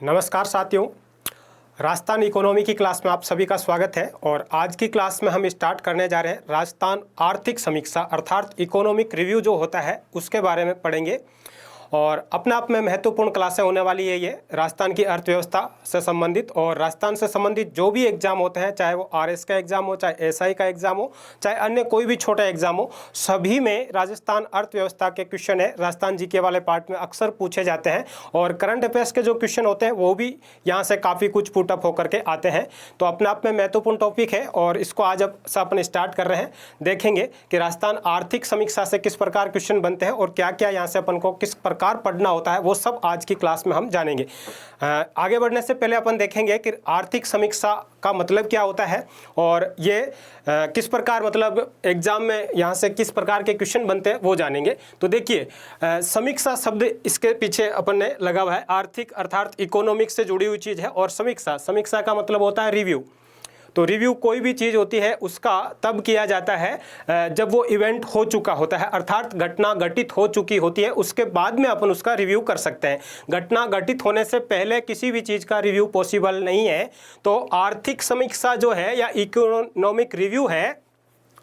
नमस्कार साथियों, राजस्थान इकोनॉमी की क्लास में आप सभी का स्वागत है। और आज की क्लास में हम स्टार्ट करने जा रहे हैं राजस्थान आर्थिक समीक्षा अर्थात इकोनॉमिक रिव्यू जो होता है उसके बारे में पढ़ेंगे। और अपने आप में महत्वपूर्ण क्लासें होने वाली है ये राजस्थान की अर्थव्यवस्था से संबंधित। और राजस्थान से संबंधित जो भी एग्जाम होते हैं, चाहे वो आरएस का एग्जाम हो, चाहे एसआई का एग्जाम हो, चाहे अन्य कोई भी छोटा एग्जाम हो, सभी में राजस्थान अर्थव्यवस्था के क्वेश्चन है राजस्थान जीके वाले पार्ट में अक्सर पूछे जाते हैं। और करंट अफेयर्स के जो क्वेश्चन होते हैं वो भी यहाँ से काफ़ी कुछ पुटअप होकर के आते हैं। तो अपने आप में महत्वपूर्ण टॉपिक है और इसको आज अपन स्टार्ट कर रहे हैं। देखेंगे कि राजस्थान आर्थिक समीक्षा से किस प्रकार क्वेश्चन बनते हैं और क्या क्या यहाँ से अपन को किस प्रकार पढ़ना होता है, वो सब आज की क्लास में हम जानेंगे। आगे बढ़ने से पहले अपन देखेंगे कि आर्थिक समीक्षा का मतलब क्या होता है और ये किस प्रकार मतलब एग्जाम में यहाँ से किस प्रकार के क्वेश्चन बनते हैं वो जानेंगे। तो देखिए, समीक्षा शब्द इसके पीछे अपन ने लगा हुआ है। आर्थिक अर्थात इकोनॉमिक्स से जुड़ी हुई चीज़ है और समीक्षा का मतलब होता है रिव्यू। तो रिव्यू कोई भी चीज़ होती है उसका तब किया जाता है जब वो इवेंट हो चुका होता है, अर्थात घटना घटित हो चुकी होती है, उसके बाद में अपन उसका रिव्यू कर सकते हैं। घटना घटित होने से पहले किसी भी चीज़ का रिव्यू पॉसिबल नहीं है। तो आर्थिक समीक्षा जो है या इकोनॉमिक रिव्यू है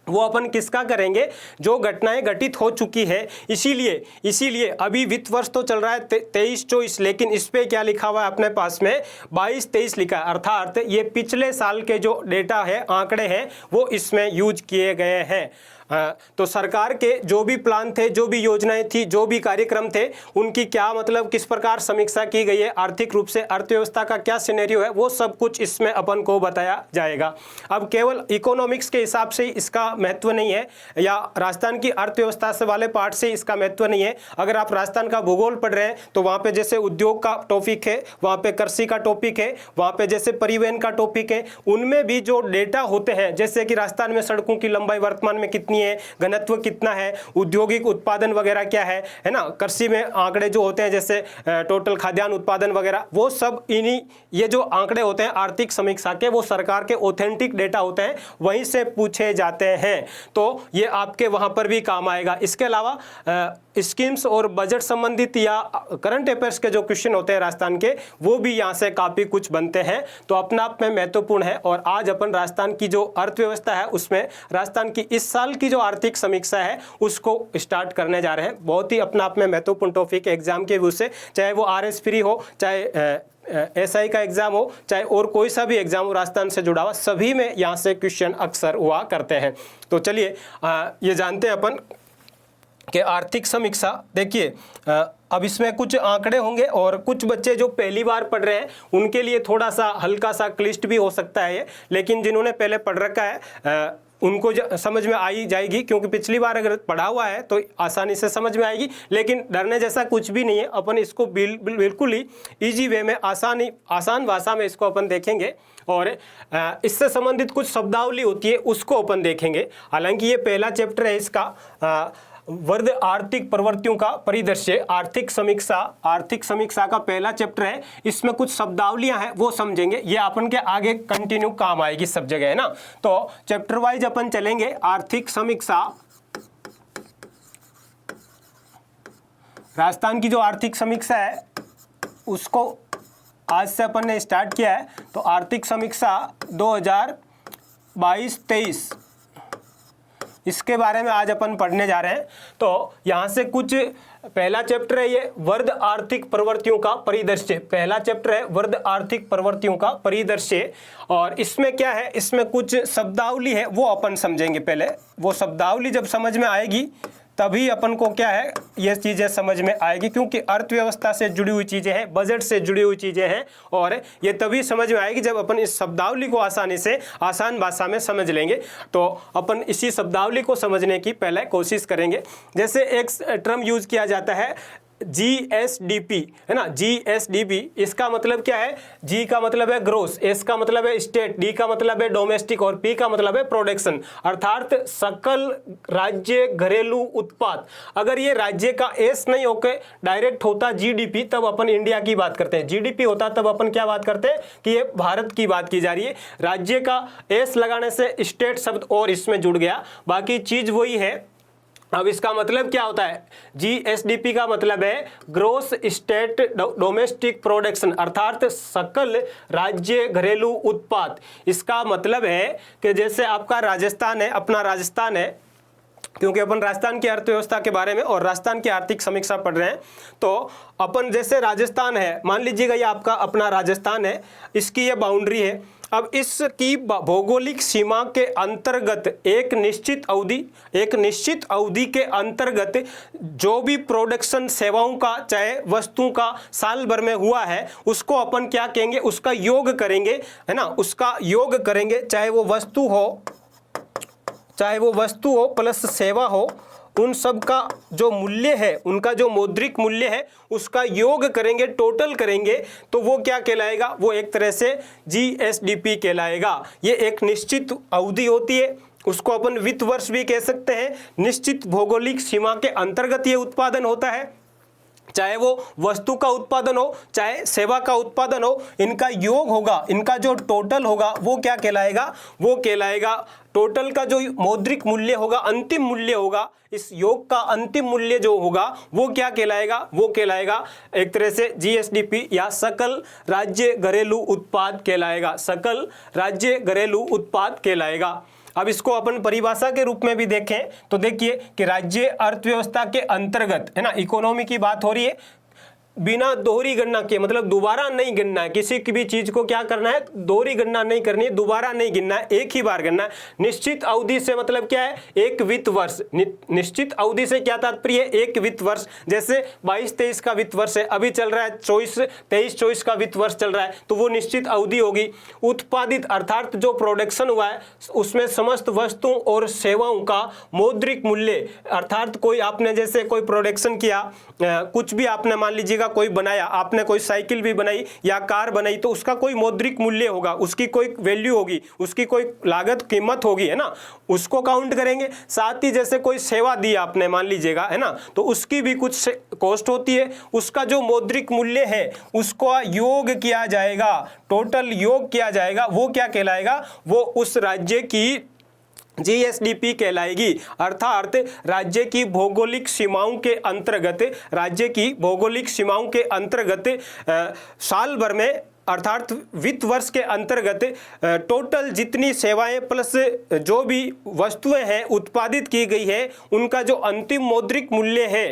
वो अपन किसका करेंगे, जो घटनाएं घटित हो चुकी है। इसीलिए अभी वित्त वर्ष तो चल रहा है 23-24, लेकिन इस पे क्या लिखा हुआ है अपने पास में 22-23 लिखा है, अर्थात ये पिछले साल के जो डेटा है, आंकड़े हैं, वो इसमें यूज किए गए हैं। तो सरकार के जो भी प्लान थे, जो भी योजनाएं थी, जो भी कार्यक्रम थे, उनकी क्या मतलब किस प्रकार समीक्षा की गई है, आर्थिक रूप से अर्थव्यवस्था का क्या सिनेरियो है, वो सब कुछ इसमें अपन को बताया जाएगा। अब केवल इकोनॉमिक्स के हिसाब से इसका महत्व नहीं है या राजस्थान की अर्थव्यवस्था से वाले पार्ट से इसका महत्व नहीं है। अगर आप राजस्थान का भूगोल पढ़ रहे हैं तो वहाँ पे जैसे उद्योग का टॉपिक है, वहाँ पे कृषि का टॉपिक है, वहाँ पे जैसे परिवहन का टॉपिक है, उनमें भी जो डेटा होते हैं, जैसे कि राजस्थान में सड़कों की लंबाई वर्तमान में कितनी है, घनत्व कितना है, औद्योगिक उत्पादन वगैरह क्या है ना, कृषि में आंकड़े जो होते हैं जैसे टोटल खाद्यान्न उत्पादन वगैरह, वो सब इन्हीं ये जो आंकड़े होते हैं आर्थिक समीक्षा के, वो सरकार के ऑथेंटिक डेटा होते हैं, वहीं से पूछे जाते हैं। तो ये आपके वहां पर भी काम आएगा। इसके अलावा स्कीम्स और बजट संबंधित या करंट अफेयर्स के जो क्वेश्चन होते हैं राजस्थान के, वो भी यहाँ से काफी कुछ बनते हैं। तो अपना आप में महत्वपूर्ण है। और आज अपन राजस्थान की जो अर्थव्यवस्था है उसमें राजस्थान की इस साल की जो आर्थिक समीक्षा है उसको स्टार्ट करने जा रहे हैं। बहुत ही अपना आप में महत्वपूर्ण टॉपिक है एग्जाम के व्यू से, चाहे वो आरएस फ्री हो, चाहे एसआई का एग्जाम हो, चाहे और कोई सा भी एग्जाम हो राजस्थान से जुड़ा हुआ, सभी में यहाँ से क्वेश्चन अक्सर हुआ करते हैं। तो चलिए ये जानते हैं अपन कि आर्थिक समीक्षा। देखिए, अब इसमें कुछ आंकड़े होंगे और कुछ बच्चे जो पहली बार पढ़ रहे हैं उनके लिए थोड़ा सा हल्का सा क्लिष्ट भी हो सकता है ये, लेकिन जिन्होंने पहले पढ़ रखा है उनको समझ में आई जाएगी, क्योंकि पिछली बार अगर पढ़ा हुआ है तो आसानी से समझ में आएगी। लेकिन डरने जैसा कुछ भी नहीं है, अपन इसको बिल्कुल ही इजी वे में आसान भाषा में इसको अपन देखेंगे और इससे संबंधित कुछ शब्दावली होती है उसको अपन देखेंगे। हालांकि ये पहला चैप्टर है इसका, वर्ध आर्थिक प्रवृत्तियों का परिदृश्य, आर्थिक समीक्षा का पहला चैप्टर है। इसमें कुछ शब्दावलियां हैं वो समझेंगे, ये अपन के आगे कंटिन्यू काम आएगी सब जगह, है ना। तो चैप्टर वाइज अपन चलेंगे। आर्थिक समीक्षा, राजस्थान की जो आर्थिक समीक्षा है उसको आज से अपन ने स्टार्ट किया है। तो आर्थिक समीक्षा 2022-23 इसके बारे में आज अपन पढ़ने जा रहे हैं। तो यहाँ से कुछ पहला चैप्टर है ये वर्ध आर्थिक प्रवृत्तियों का परिदृश्य, पहला चैप्टर है वर्ध आर्थिक प्रवृत्तियों का परिदृश्य। और इसमें क्या है, इसमें कुछ शब्दावली है वो अपन समझेंगे। पहले वो शब्दावली जब समझ में आएगी तभी अपन को क्या है ये चीज़ें समझ में आएगी, क्योंकि अर्थव्यवस्था से जुड़ी हुई चीज़ें हैं, बजट से जुड़ी हुई चीज़ें हैं, और ये तभी समझ में आएगी जब अपन इस शब्दावली को आसानी से आसान भाषा में समझ लेंगे। तो अपन इसी शब्दावली को समझने की पहले कोशिश करेंगे। जैसे एक टर्म यूज किया जाता है GSDP, है ना, GSDP, इसका मतलब क्या है? G का मतलब है ग्रोस, S का मतलब है स्टेट, D का मतलब है डोमेस्टिक और P का मतलब है प्रोडक्शन, अर्थात सकल राज्य घरेलू उत्पाद। अगर ये राज्य का S नहीं होकर डायरेक्ट होता GDP तब अपन इंडिया की बात करते हैं, GDP होता तब अपन क्या बात करते हैं कि ये भारत की बात की जा रही है। राज्य का S लगाने से स्टेट शब्द और इसमें जुड़ गया, बाकी चीज वही है। अब इसका मतलब क्या होता है, जीएसडीपी का मतलब है ग्रोस स्टेट डोमेस्टिक प्रोडक्शन, अर्थात सकल राज्य घरेलू उत्पाद। इसका मतलब है कि जैसे आपका राजस्थान है, अपना राजस्थान है, क्योंकि अपन राजस्थान की अर्थव्यवस्था के बारे में और राजस्थान की आर्थिक समीक्षा पढ़ रहे हैं, तो अपन जैसे राजस्थान है, मान लीजिएगा ये आपका अपना राजस्थान है, इसकी ये बाउंड्री है। अब इसकी भौगोलिक सीमा के अंतर्गत एक निश्चित अवधि के अंतर्गत जो भी प्रोडक्शन सेवाओं का चाहे वस्तुओं का साल भर में हुआ है, उसको अपन क्या कहेंगे, उसका योग करेंगे, है ना, उसका योग करेंगे, चाहे वो वस्तु हो प्लस सेवा हो, उन सब का जो मूल्य है, उनका जो मौद्रिक मूल्य है, उसका योग करेंगे, टोटल करेंगे, तो वो क्या कहलाएगा, वो एक तरह से जीएसडीपी कहलाएगा। ये एक निश्चित अवधि होती है, उसको अपन वित्त वर्ष भी कह सकते हैं। निश्चित भौगोलिक सीमा के अंतर्गत ये उत्पादन होता है, चाहे वो वस्तु का उत्पादन हो चाहे सेवा का उत्पादन हो, इनका योग होगा, इनका जो टोटल होगा वो क्या कहलाएगा, वो कहलाएगा टोटल का जो मौद्रिक मूल्य होगा, अंतिम मूल्य होगा, इस योग का अंतिम मूल्य जो होगा वो क्या कहलाएगा, वो कहलाएगा एक तरह से जीएसडीपी या सकल राज्य घरेलू उत्पाद कहलाएगा, सकल राज्य घरेलू उत्पाद कहलाएगा। अब इसको अपन परिभाषा के रूप में भी देखें तो देखिए कि राज्य अर्थव्यवस्था के अंतर्गत, है ना, इकोनॉमी की बात हो रही है, बिना दोहरी गणना किए, मतलब दोबारा नहीं गिनना है, किसी की भी चीज को क्या करना है, दोहरी गणना नहीं करनी है, दोबारा नहीं गिनना है, एक ही बार गिनना है। निश्चित अवधि से मतलब क्या है, एक वित्त वर्ष। निश्चित अवधि से क्या तात्पर्य है, एक वित्त वर्ष। जैसे 22-23 का वित्त वर्ष है, अभी चल रहा है 23-24 का वित्त वर्ष चल रहा है, तो वो निश्चित अवधि होगी। उत्पादित अर्थात जो प्रोडक्शन हुआ है उसमें समस्त वस्तुओं और सेवाओं का मौद्रिक मूल्य, अर्थात कोई आपने जैसे कोई प्रोडक्शन किया, कुछ भी आपने मान लीजिए कोई बनाया, आपने कोई साइकिल भी बनाई या कार बनाई, तो उसका कोई मौद्रिक मूल्य होगा, उसकी कोई वैल्यू होगी, उसकी कोई लागत कीमत होगी, है ना, उसको काउंट करेंगे। साथ ही जैसे कोई सेवा दी आपने मान लीजिएगा, है ना, तो उसकी भी कुछ कॉस्ट होती है, उसका जो मौद्रिक मूल्य है उसको योग किया जाएगा, टोटल योग किया जाएगा, वो क्या कहलाएगा, वो उस राज्य की जीएसडीपी कहलाएगी। अर्थात राज्य की भौगोलिक सीमाओं के अंतर्गत साल भर में अर्थात वित्त वर्ष के अंतर्गत टोटल जितनी सेवाएं प्लस जो भी वस्तुएं हैं उत्पादित की गई है, उनका जो अंतिम मौद्रिक मूल्य है,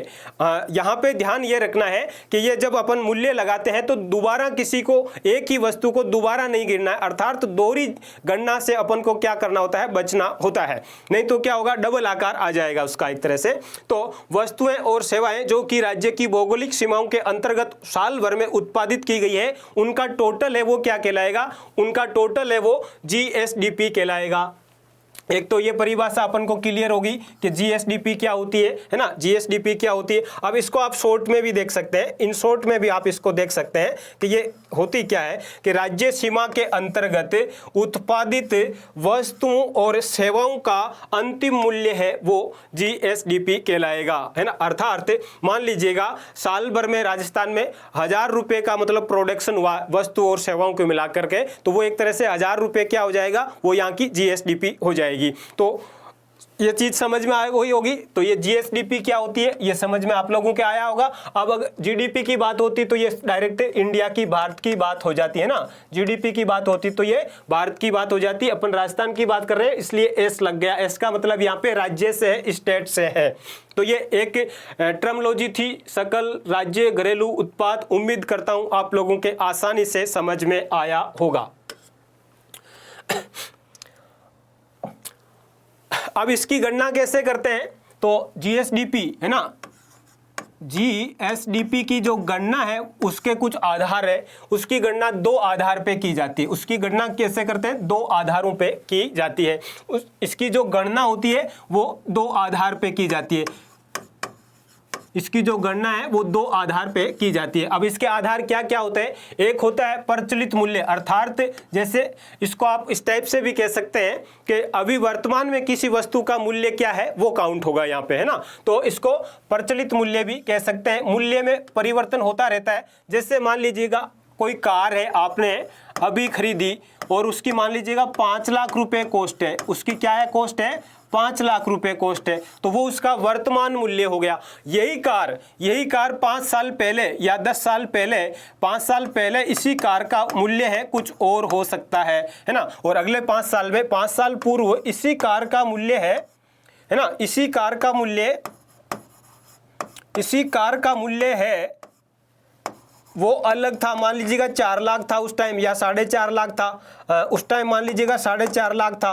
यहाँ पे ध्यान ये रखना है कि ये जब अपन मूल्य लगाते हैं तो दोबारा किसी को, एक ही वस्तु को दोबारा नहीं गिनना है, अर्थात दोहरी गणना से अपन को क्या करना होता है, बचना होता है, नहीं तो क्या होगा, डबल आकार आ जाएगा उसका एक तरह से। तो वस्तुएं और सेवाएं जो कि राज्य की भौगोलिक सीमाओं के अंतर्गत साल भर में उत्पादित की गई है, उनका टोटल है वो क्या कहलाएगा, उनका टोटल है वो जीएसडीपी कहलाएगा। एक तो ये परिभाषा अपन को क्लियर होगी कि जीएसडीपी क्या होती है ना, जीएसडीपी क्या होती है। अब इसको आप शॉर्ट में भी देख सकते हैं, इन शॉर्ट में भी आप इसको देख सकते हैं कि ये होती क्या है कि राज्य सीमा के अंतर्गत उत्पादित वस्तुओं और सेवाओं का अंतिम मूल्य है वो जीएसडीपी कहलाएगा, है ना। अर्थात मान लीजिएगा साल भर में राजस्थान में 1000 रुपये का मतलब प्रोडक्शन हुआ वस्तु और सेवाओं को मिलाकर के, तो वो एक तरह से 1000 रुपये क्या हो जाएगा, वो यहाँ की जीएसडीपी हो जाएगी। तो ये चीज समझ में आई होगी। तो ये जीएसडीपी क्या होती है ये समझ में आप लोगों के आया होगा। अब अगर जीडीपी की बात होती तो ये डायरेक्ट इंडिया की, भारत की बात हो जाती है ना। जीडीपी की बात होती तो ये भारत की बात हो जाती। अपन राजस्थान की बात कर रहे हैं इसलिए एस लग गया। एस का मतलब यहाँ पे राज्य से है, स्टेट से है। तो ये एक टर्मोलॉजी थी, सकल राज्य घरेलू उत्पाद। उम्मीद करता हूं आप लोगों के आसानी से समझ में आया होगा। अब इसकी गणना कैसे करते हैं, तो जीएसडीपी है ना, जीएसडीपी की जो गणना है उसके कुछ आधार है। उसकी गणना 2 आधार पे की जाती है। उसकी गणना कैसे करते हैं, 2 आधारों पे की जाती है। इसकी जो गणना होती है वो 2 आधार पे की जाती है। इसकी जो गणना है वो 2 आधार पे की जाती है। अब इसके आधार क्या क्या होते हैं, एक होता है प्रचलित मूल्य, अर्थात जैसे इसको आप इस टाइप से भी कह सकते हैं कि अभी वर्तमान में किसी वस्तु का मूल्य क्या है वो काउंट होगा यहाँ पे, है ना। तो इसको प्रचलित मूल्य भी कह सकते हैं। मूल्य में परिवर्तन होता रहता है। जैसे मान लीजिएगा कोई कार है आपने अभी खरीदी और उसकी मान लीजिएगा 5 लाख रुपए कॉस्ट है। उसकी क्या है, कॉस्ट है 5 लाख रुपए कॉस्ट है, तो वो उसका वर्तमान मूल्य हो गया। यही कार 5 साल पहले या 10 साल पहले, 5 साल पहले इसी कार का मूल्य है कुछ और हो सकता है ना, और अगले 5 साल में, 5 साल पूर्व इसी कार का मूल्य है ना, इसी कार का मूल्य है वो अलग था। मान लीजिएगा 4 लाख था उस टाइम, या 4.5 लाख था उस टाइम, मान लीजिएगा 4.5 लाख था,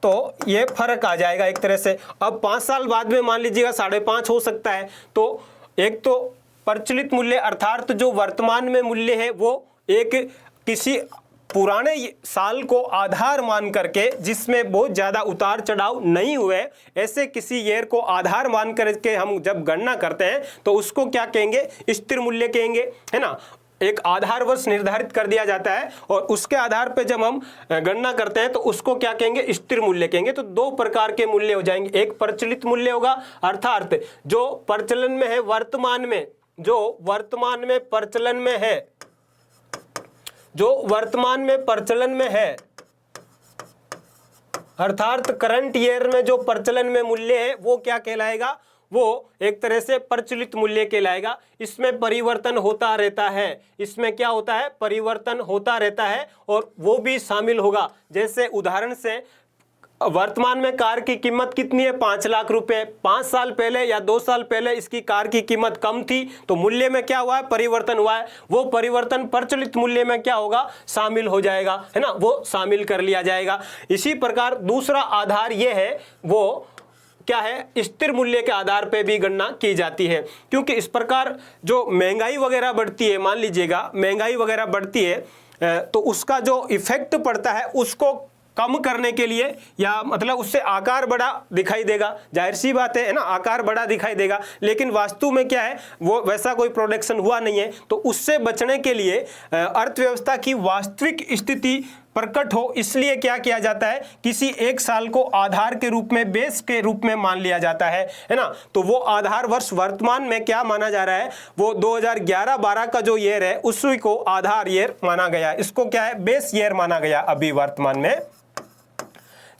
तो ये फर्क आ जाएगा एक तरह से। अब 5 साल बाद में मान लीजिएगा 5.5 हो सकता है। तो एक तो प्रचलित मूल्य अर्थात जो वर्तमान में मूल्य है वो एक किसी पुराने साल को आधार मान करके, जिसमें बहुत ज़्यादा उतार चढ़ाव नहीं हुए, ऐसे किसी ईयर को आधार मान करके हम जब गणना करते हैं तो उसको क्या कहेंगे, स्थिर मूल्य कहेंगे, है ना। एक आधार वर्ष निर्धारित कर दिया जाता है और उसके आधार पर जब हम गणना करते हैं तो उसको क्या कहेंगे, स्थिर मूल्य कहेंगे। तो 2 प्रकार के मूल्य हो जाएंगे, एक प्रचलित मूल्य होगा अर्थात जो प्रचलन में है वर्तमान में, जो वर्तमान में प्रचलन में है, जो वर्तमान में प्रचलन में है, अर्थात करंट ईयर में जो प्रचलन में मूल्य है वो क्या कहलाएगा, वो एक तरह से प्रचलित मूल्य कहलाएगा। इसमें परिवर्तन होता रहता है, इसमें क्या होता है, परिवर्तन होता रहता है, और वो भी शामिल होगा। जैसे उदाहरण से वर्तमान में कार की कीमत कितनी है, 5 लाख रुपए। 5 साल पहले या 2 साल पहले इसकी कार की कीमत कम थी, तो मूल्य में क्या हुआ है, परिवर्तन हुआ है। वो परिवर्तन प्रचलित मूल्य में क्या होगा, शामिल हो जाएगा, है ना, वो शामिल कर लिया जाएगा। इसी प्रकार दूसरा आधार ये है, वो क्या है, स्थिर मूल्य के आधार पे भी गणना की जाती है। क्योंकि इस प्रकार जो महंगाई वगैरह बढ़ती है, मान लीजिएगा महंगाई वगैरह बढ़ती है तो उसका जो इफेक्ट पड़ता है उसको कम करने के लिए, या मतलब उससे आकार बड़ा दिखाई देगा, जाहिर सी बात है ना, आकार बड़ा दिखाई देगा, लेकिन वास्तु में क्या है, वो वैसा कोई प्रोडक्शन हुआ नहीं है। तो उससे बचने के लिए अर्थव्यवस्था की वास्तविक स्थिति प्रकट हो, इसलिए क्या किया जाता है, किसी एक साल को आधार के रूप में, बेस के रूप में मान लिया जाता है ना। तो वो आधार वर्ष वर्तमान में क्या माना जा रहा है, वो 2011-12 का जो ईयर है उसी को आधार ईयर माना गया, इसको क्या है, बेस ईयर माना गया। अभी वर्तमान में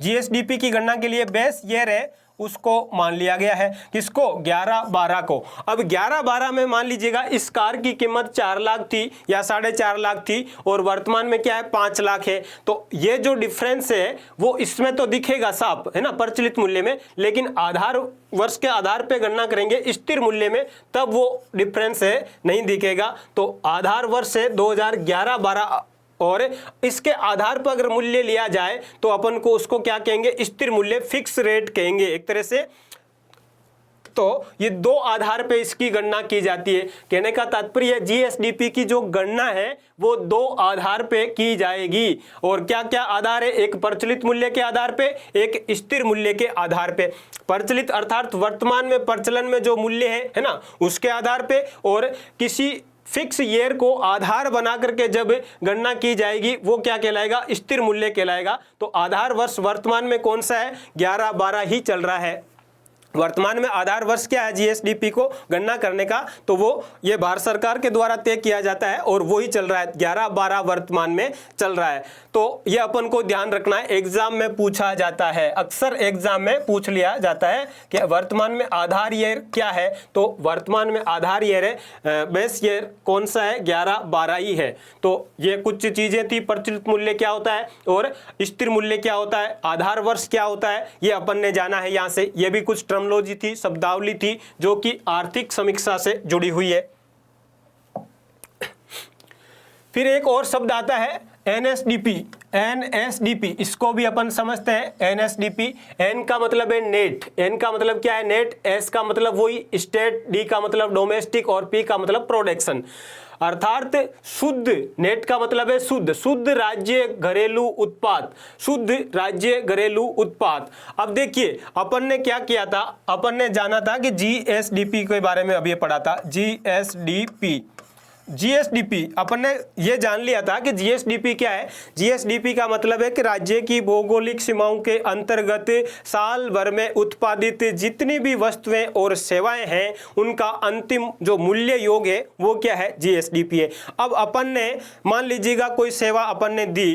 जीएसडीपी की गणना के लिए बेस ईयर है उसको मान लिया गया है, किसको, 11-12 को। अब 11-12 में मान लीजिएगा इस कार की कीमत 4 लाख थी या 4.5 लाख थी, और वर्तमान में क्या है, 5 लाख है। तो ये जो डिफरेंस है वो इसमें तो दिखेगा साफ, है ना, प्रचलित मूल्य में, लेकिन आधार वर्ष के आधार पे गणना करेंगे स्थिर मूल्य में, तब वो डिफरेंस है नहीं दिखेगा। तो आधार वर्ष है 2011-12, और इसके आधार पर अगर मूल्य लिया जाए तो अपन को उसको क्या कहेंगे, स्थिर मूल्य, फिक्स रेट कहेंगे एक तरह से। तो ये 2 आधार पे इसकी गणना की जाती है। कहने का तात्पर्य जीएसडीपी की जो गणना है वो 2 आधार पे की जाएगी। और क्या क्या आधार है, एक प्रचलित मूल्य के आधार पे, एक स्थिर मूल्य के आधार पे। प्रचलित अर्थात वर्तमान में प्रचलन में जो मूल्य है ना, उसके आधार पे, और किसी फिक्स ईयर को आधार बना करके जब गणना की जाएगी वो क्या कहलाएगा, स्थिर मूल्य कहलाएगा। तो आधार वर्ष वर्तमान में कौन सा है, 11-12 ही चल रहा है। वर्तमान में आधार वर्ष क्या है जीएसडीपी को गणना करने का, तो वो ये भारत सरकार के द्वारा तय किया जाता है और वो ही चल रहा है, 11-12 वर्तमान में चल रहा है। तो ये अपन को ध्यान रखना है, एग्जाम में पूछा जाता है, अक्सर एग्जाम में पूछ लिया जाता है कि वर्तमान में आधार ईयर क्या है। तो वर्तमान में आधार ईयर है, बेस ईयर कौन सा है, 11-12 ही है। तो ये कुछ चीजें थी, प्रचलित मूल्य क्या होता है और स्थिर मूल्य क्या होता है, आधार वर्ष क्या होता है, ये अपन ने जाना है यहाँ से। ये भी कुछ टर्मिनोलॉजी थी, शब्दावली थी जो कि आर्थिक समीक्षा से जुड़ी हुई है। फिर एक और शब्द आता है एनएसडीपी। एनएसडीपी इसको भी अपन समझते हैं। एनएसडीपी, एन का मतलब है नेट, एन का मतलब क्या है, नेट, एस का मतलब वही स्टेट, डी का मतलब डोमेस्टिक और पी का मतलब प्रोडक्शन, अर्थात शुद्ध। नेट का मतलब है शुद्ध, शुद्ध राज्य घरेलू उत्पाद, शुद्ध राज्य घरेलू उत्पाद। अब देखिए अपन ने क्या किया था, अपन ने जाना था कि जीएसडीपी के बारे में अभी पढ़ा था, जीएसडीपी जीएसडीपी अपन ने ये जान लिया था कि जीएसडीपी क्या है। जीएसडीपी का मतलब है कि राज्य की भौगोलिक सीमाओं के अंतर्गत साल भर में उत्पादित जितनी भी वस्तुएं और सेवाएं हैं उनका अंतिम जो मूल्य योग है वो क्या है, जीएसडीपी है। अब अपन ने मान लीजिएगा कोई सेवा अपन ने दी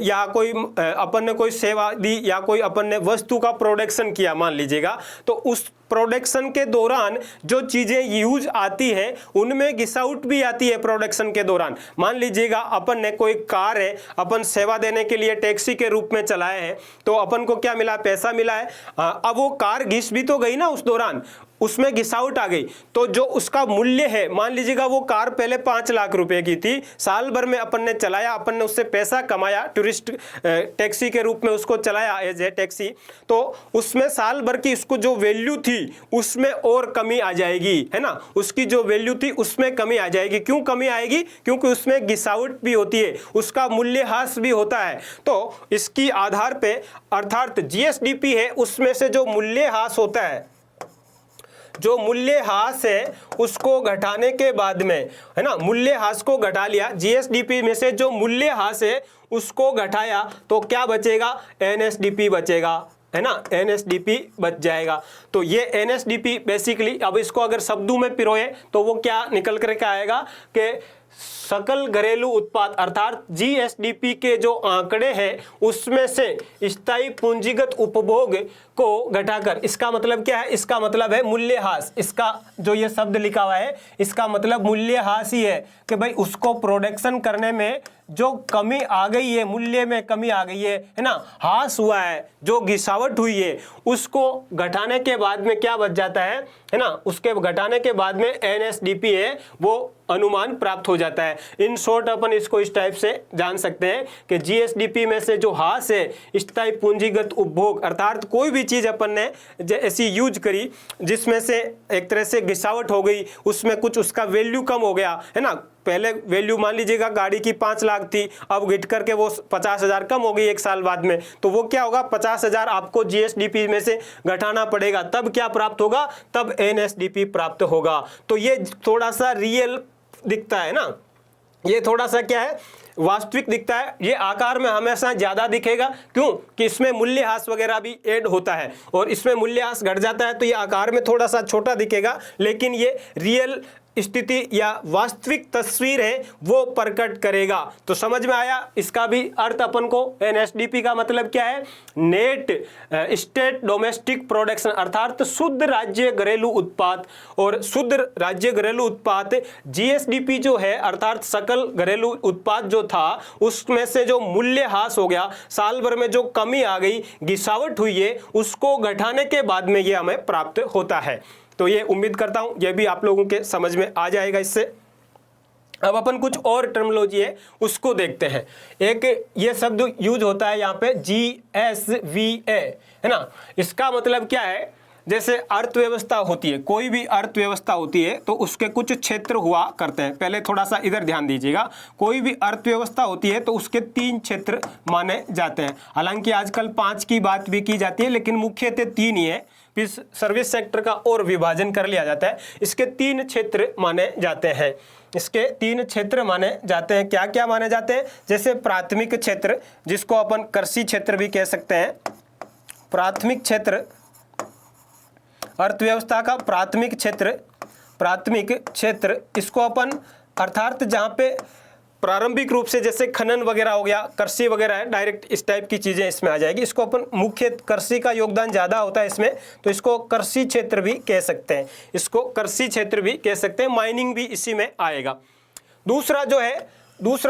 या कोई अपन ने कोई सेवा दी या कोई अपन ने वस्तु का प्रोडक्शन किया मान लीजिएगा, तो उस प्रोडक्शन के दौरान जो चीजें यूज आती है उनमें घिसाउट भी आती है प्रोडक्शन के दौरान। मान लीजिएगा अपन ने कोई कार है, अपन सेवा देने के लिए टैक्सी के रूप में चलाए हैं, तो अपन को क्या मिला, पैसा मिला है। अब वो कार घिस भी तो गई ना उस दौरान, उसमें घिसावट आ गई, तो जो उसका मूल्य है, मान लीजिएगा वो कार पहले 5 लाख रुपए की थी, साल भर में अपन ने चलाया, अपन ने उससे पैसा कमाया, टूरिस्ट टैक्सी के रूप में उसको चलाया एज ए टैक्सी, तो उसमें साल भर की उसको जो वैल्यू थी उसमें और कमी आ जाएगी, है ना। उसकी जो वैल्यू थी उसमें कमी आ जाएगी। क्यों कमी आएगी? क्योंकि उसमें घिसावट भी होती है, उसका मूल्यह्रास भी होता है। तो इसकी आधार पे अर्थात जीएसडीपी है उसमें से जो मूल्यह्रास होता है, जो मूल्यह्रास है उसको घटाने के बाद में, है ना, मूल्यह्रास को घटा लिया, जीएसडीपी में से जो मूल्यह्रास है उसको घटाया तो क्या बचेगा, एनएसडीपी बचेगा, है ना, एनएसडीपी बच जाएगा। तो ये एनएसडीपी बेसिकली, अब इसको अगर शब्दों में पिरोए तो वो क्या निकल करके आएगा कि सकल घरेलू उत्पाद अर्थात जीएसडीपी के जो आंकड़े हैं उसमें से स्थायी पूंजीगत उपभोग को घटाकर, इसका मतलब क्या है, इसका मतलब है मूल्यह्रास। इसका जो ये शब्द लिखा हुआ है इसका मतलब मूल्यह्रास ही है कि भाई उसको प्रोडक्शन करने में जो कमी आ गई है, मूल्य में कमी आ गई है ना, ह्रास हुआ है, जो घिसावट हुई है, उसको घटाने के बाद में क्या बच जाता है ना, उसके घटाने के बाद में एनएसडीपी है वो अनुमान प्राप्त हो जाता है। इन शॉर्ट अपन इसको इस टाइप से जान सकते हैं कि जीएसडीपी में से जो ह्रास है स्थायी पूंजीगत उपभोग, अर्थात कोई भी चीज अपन ने ऐसी यूज करी जिसमें से एक तरह से घिसावट हो गई, उसमें कुछ उसका वैल्यू कम हो गया, है ना। पहले वैल्यू मान लीजिएगा गाड़ी की 5 लाख थी, अब घिट करके वो 50,000 कम हो गई 1 साल बाद में, तो वो क्या होगा, 50,000 आपको जीएसडीपी में से घटाना पड़ेगा, तब क्या प्राप्त होगा, तब एनएसडीपी प्राप्त होगा। तो ये थोड़ा सा रियल दिखता है ना, ये थोड़ा सा क्या है, वास्तविक दिखता है। ये आकार में हमेशा ज्यादा दिखेगा, क्यों कि इसमें मूल्यह्रास वगैरह भी ऐड होता है, और इसमें मूल्यह्रास घट जाता है तो ये आकार में थोड़ा सा छोटा दिखेगा, लेकिन ये रियल स्थिति या वास्तविक तस्वीर है वो प्रकट करेगा। तो समझ में आया इसका भी अर्थ अपन को। एनएसडीपी का मतलब क्या है, नेट स्टेट डोमेस्टिक प्रोडक्शन, अर्थात शुद्ध राज्य घरेलू उत्पाद। और शुद्ध राज्य घरेलू उत्पाद जीएसडीपी जो है अर्थात सकल घरेलू उत्पाद जो था उसमें से जो मूल्यह्रास हो गया, साल भर में जो कमी आ गई, घिसावट हुई है, उसको घटाने के बाद में ये हमें प्राप्त होता है। तो ये उम्मीद करता हूं ये भी आप लोगों के समझ में आ जाएगा इससे। अब अपन कुछ और टर्मिनोलॉजी है उसको देखते हैं। एक ये शब्द यूज होता है यहाँ पे जीएसवीए, है ना। इसका मतलब क्या है, जैसे अर्थव्यवस्था होती है, कोई भी अर्थव्यवस्था होती है तो उसके कुछ क्षेत्र हुआ करते हैं। पहले थोड़ा सा इधर ध्यान दीजिएगा, कोई भी अर्थव्यवस्था होती है तो उसके 3 क्षेत्र माने जाते हैं। हालांकि आजकल 5 की बात भी की जाती है, लेकिन मुख्यतः 3 ही है। फिर सर्विस सेक्टर का और विभाजन कर लिया जाता है। इसके 3 क्षेत्र माने जाते हैं। इसके 3 क्षेत्र माने जाते हैं। क्या क्या माने जाते हैं, जैसे प्राथमिक क्षेत्र जिसको अपन कृषि क्षेत्र भी कह सकते हैं। प्राथमिक क्षेत्र, अर्थव्यवस्था का प्राथमिक क्षेत्र इसको अपन अर्थात जहाँ पे प्रारंभिक रूप से जैसे खनन वगैरह हो गया, कृषि वगैरह है, डायरेक्ट इस टाइप की चीजें इसमें आ जाएगी। इसको अपन मुख्य कृषि का योगदान ज्यादा होता है इसमें, तो इसको कृषि क्षेत्र भी कह सकते हैं। इसको कृषि क्षेत्र भी कह सकते हैं। माइनिंग भी इसी में आएगा। दूसरा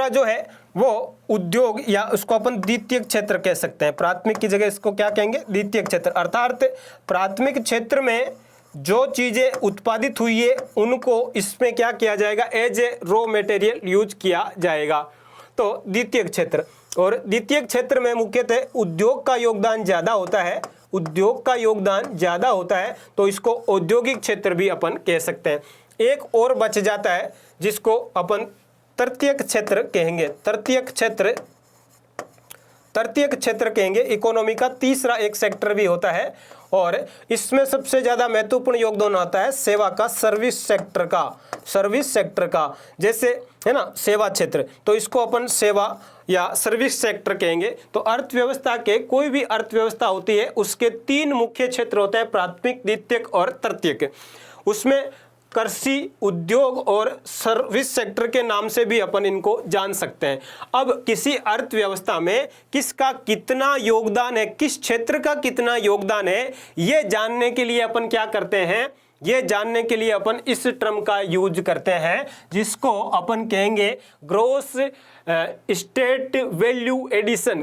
जो है वो उद्योग, या उसको अपन द्वितीयक क्षेत्र कह सकते हैं। प्राथमिक की जगह इसको क्या कहेंगे, द्वितीयक क्षेत्र। अर्थात प्राथमिक क्षेत्र में जो चीजें उत्पादित हुई है उनको इसमें क्या किया जाएगा, as a raw material use किया जाएगा। तो द्वितीयक क्षेत्र, और द्वितीयक क्षेत्र में मुख्यतः उद्योग का योगदान ज्यादा होता है। उद्योग का योगदान ज्यादा होता है तो इसको औद्योगिक क्षेत्र भी अपन कह सकते हैं। एक और बच जाता है जिसको अपन तृतीयक क्षेत्र कहेंगे। तृतीयक क्षेत्र तृतीय क्षेत्र कहेंगे इकोनॉमी का तीसरा एक सेक्टर भी होता है, और इसमें सबसे ज़्यादा महत्वपूर्ण योगदान आता है सेवा का, सर्विस सेक्टर का, जैसे है ना सेवा क्षेत्र, तो इसको अपन सेवा या सर्विस सेक्टर कहेंगे। तो अर्थव्यवस्था के, कोई भी अर्थव्यवस्था होती है उसके 3 मुख्य क्षेत्र होते हैं, प्राथमिक, द्वितीयक और तृतीयक। उसमें कृषि, उद्योग और सर्विस सेक्टर के नाम से भी अपन इनको जान सकते हैं। अब किसी अर्थव्यवस्था में किसका कितना योगदान है, किस क्षेत्र का कितना योगदान है, ये जानने के लिए अपन क्या करते हैं, ये जानने के लिए अपन इस टर्म का यूज करते हैं जिसको अपन कहेंगे gross state value addition,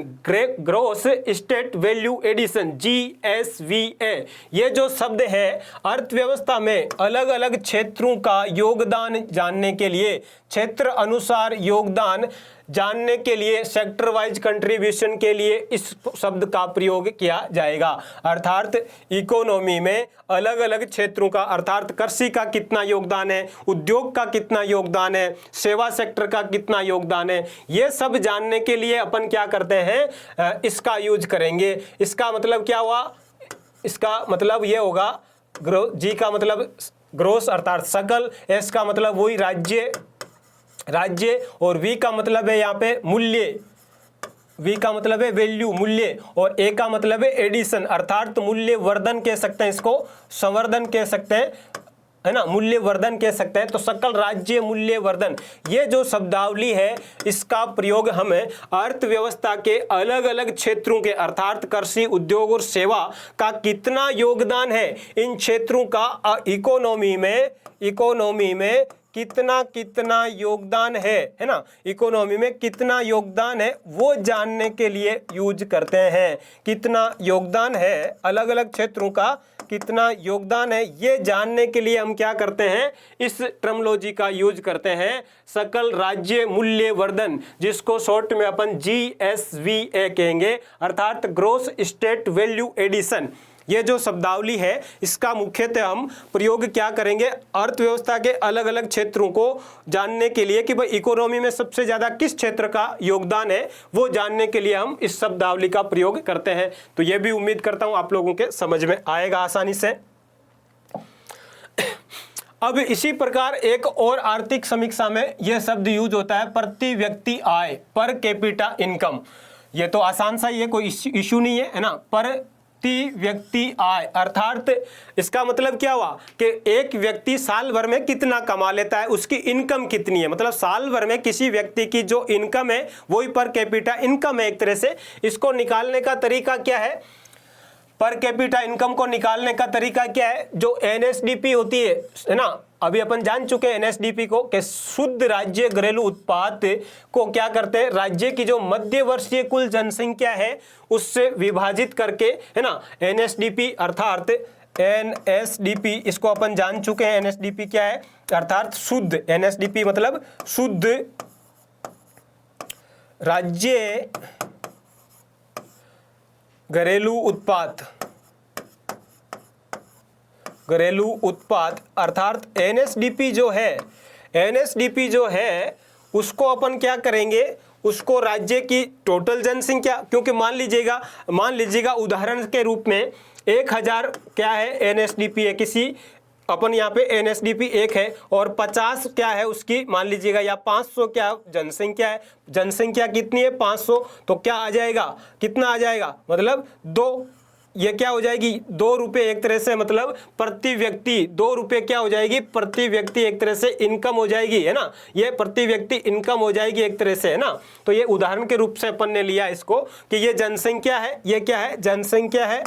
gross state value addition, GSVA। ये जो शब्द है अर्थव्यवस्था में अलग अलग क्षेत्रों का योगदान जानने के लिए, क्षेत्र अनुसार योगदान जानने के लिए, सेक्टर वाइज कंट्रीब्यूशन के लिए इस शब्द का प्रयोग किया जाएगा। अर्थात इकोनॉमी में अलग अलग क्षेत्रों का, अर्थात कृषि का कितना योगदान है, उद्योग का कितना योगदान है, सेवा सेक्टर का कितना योगदान है, ये सब जानने के लिए अपन क्या करते हैं, इसका यूज करेंगे। इसका मतलब क्या हुआ, इसका मतलब ये होगा, जी का मतलब ग्रोस अर्थात सकल, एस का मतलब वही राज्य, और वी का मतलब है यहाँ पे मूल्य, वी का मतलब है वैल्यू, मूल्य, और ए का मतलब है एडिशन अर्थात मूल्य वर्धन कह सकते हैं, इसको संवर्धन कह सकते हैं, है ना, मूल्य वर्धन कह सकते हैं। तो सकल राज्य मूल्य वर्धन, ये जो शब्दावली है इसका प्रयोग हम अर्थव्यवस्था के अलग अलग क्षेत्रों के, अर्थात कृषि, उद्योग और सेवा का कितना योगदान है, इन क्षेत्रों का इकोनॉमी में कितना योगदान है ना, इकोनॉमी में कितना योगदान है वो जानने के लिए यूज करते हैं। कितना योगदान है, अलग अलग क्षेत्रों का कितना योगदान है, ये जानने के लिए हम क्या करते हैं, इस टर्मिनोलॉजी का यूज करते हैं, सकल राज्य मूल्य वर्धन, जिसको शॉर्ट में अपन GSVA कहेंगे, अर्थात ग्रोस स्टेट वैल्यू एडिशन। ये जो शब्दावली है इसका मुख्यतः हम प्रयोग क्या करेंगे, अर्थव्यवस्था के अलग अलग क्षेत्रों को जानने के लिए कि भाई इकोनॉमी में सबसे ज़्यादा किस क्षेत्र का योगदान है, वो जानने के लिए हम इस शब्दावली का प्रयोग करते हैं। तो ये भी उम्मीद करता हूँ आप लोगों के समझ में आएगा आसानी से। अब इसी प्रकार एक और आर्थिक समीक्षा में यह शब्द यूज होता है प्रति व्यक्ति आय, पर कैपिटा इनकम। ये तो आसान सा ही है, कोई इश्यू नहीं है ना। पर व्यक्ति आय अर्थात इसका मतलब क्या हुआ कि एक व्यक्ति साल भर में कितना कमा लेता है, उसकी इनकम कितनी है, मतलब साल भर में किसी व्यक्ति की जो इनकम है वही पर कैपिटा इनकम है एक तरह से। इसको निकालने का तरीका क्या है, पर कैपिटा इनकम को निकालने का तरीका क्या है, जो NSDP होती है ना, अभी अपन जान चुके हैं NSDP को कि शुद्ध राज्य घरेलू उत्पाद को क्या करते हैं, राज्य की जो मध्य वर्षीय कुल जनसंख्या है उससे विभाजित करके, है ना, NSDP अर्थात NSDP इसको अपन जान चुके हैं। NSDP क्या है, अर्थात शुद्ध, NSDP मतलब शुद्ध राज्य घरेलू उत्पाद अर्थात NSDP जो है उसको अपन क्या करेंगे, उसको राज्य की टोटल जनसंख्या, क्योंकि मान लीजिएगा उदाहरण के रूप में 1000 क्या है NSDP है किसी, अपन यहाँ पे NSDP 1 है और 50 क्या है उसकी मान लीजिएगा, या 500 क्या जनसंख्या है, जनसंख्या कितनी है 500, तो क्या आ जाएगा, कितना आ जाएगा, मतलब 2, ये क्या हो जाएगी 2 रुपये एक तरह से, मतलब प्रति व्यक्ति 2 रुपये क्या हो जाएगी, प्रति व्यक्ति एक तरह से इनकम हो जाएगी, है ना, ये प्रति व्यक्ति इनकम हो जाएगी एक तरह से, है ना। तो ये उदाहरण के रूप से अपन ने लिया इसको कि ये जनसंख्या है, ये क्या है जनसंख्या है,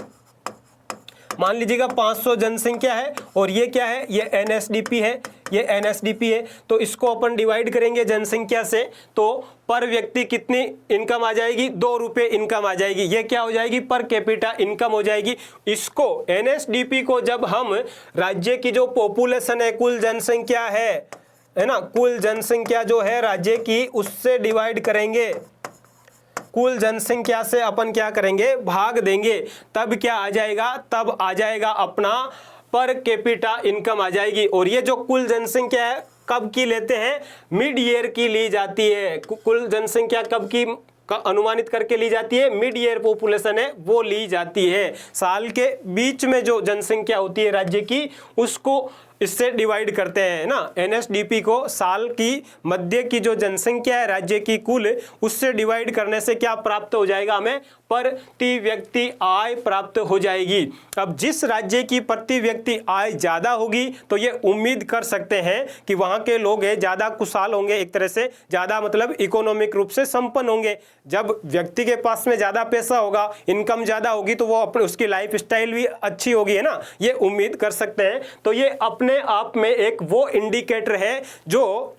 मान लीजिएगा 500 जनसंख्या है, और ये क्या है, ये NSDP है, ये NSDP है। तो इसको अपन डिवाइड करेंगे जनसंख्या से, तो पर व्यक्ति कितनी इनकम आ जाएगी, 2 रुपये इनकम आ जाएगी, ये क्या हो जाएगी, पर कैपिटा इनकम हो जाएगी। इसको NSDP को जब हम राज्य की जो पॉपुलेशन है, कुल जनसंख्या है ना, कुल जनसंख्या जो है राज्य की उससे डिवाइड करेंगे, कुल जनसंख्या से अपन क्या करेंगे, भाग देंगे, तब क्या आ जाएगा, तब आ जाएगा अपना पर कैपिटा इनकम आ जाएगी। और ये जो कुल जनसंख्या है कब की लेते हैं, मिड ईयर की ली जाती है। कुल जनसंख्या कब की का अनुमानित करके ली जाती है, मिड ईयर पॉपुलेशन है वो ली जाती है। साल के बीच में जो जनसंख्या होती है राज्य की उसको इससे डिवाइड करते हैं ना। एनएसडीपी को साल की मध्य की जो जनसंख्या है राज्य की कुल, उससे डिवाइड करने से क्या प्राप्त हो जाएगा, हमें प्रति व्यक्ति आय प्राप्त हो जाएगी। अब जिस राज्य की प्रति व्यक्ति आय ज़्यादा होगी तो ये उम्मीद कर सकते हैं कि वहाँ के लोग हैं ज़्यादा खुशहाल होंगे, एक तरह से ज़्यादा मतलब इकोनॉमिक रूप से संपन्न होंगे। जब व्यक्ति के पास में ज़्यादा पैसा होगा, इनकम ज़्यादा होगी तो वो अपने उसकी लाइफ स्टाइल भी अच्छी होगी, है ना, ये उम्मीद कर सकते हैं। तो ये अपने आप में एक वो इंडिकेटर है जो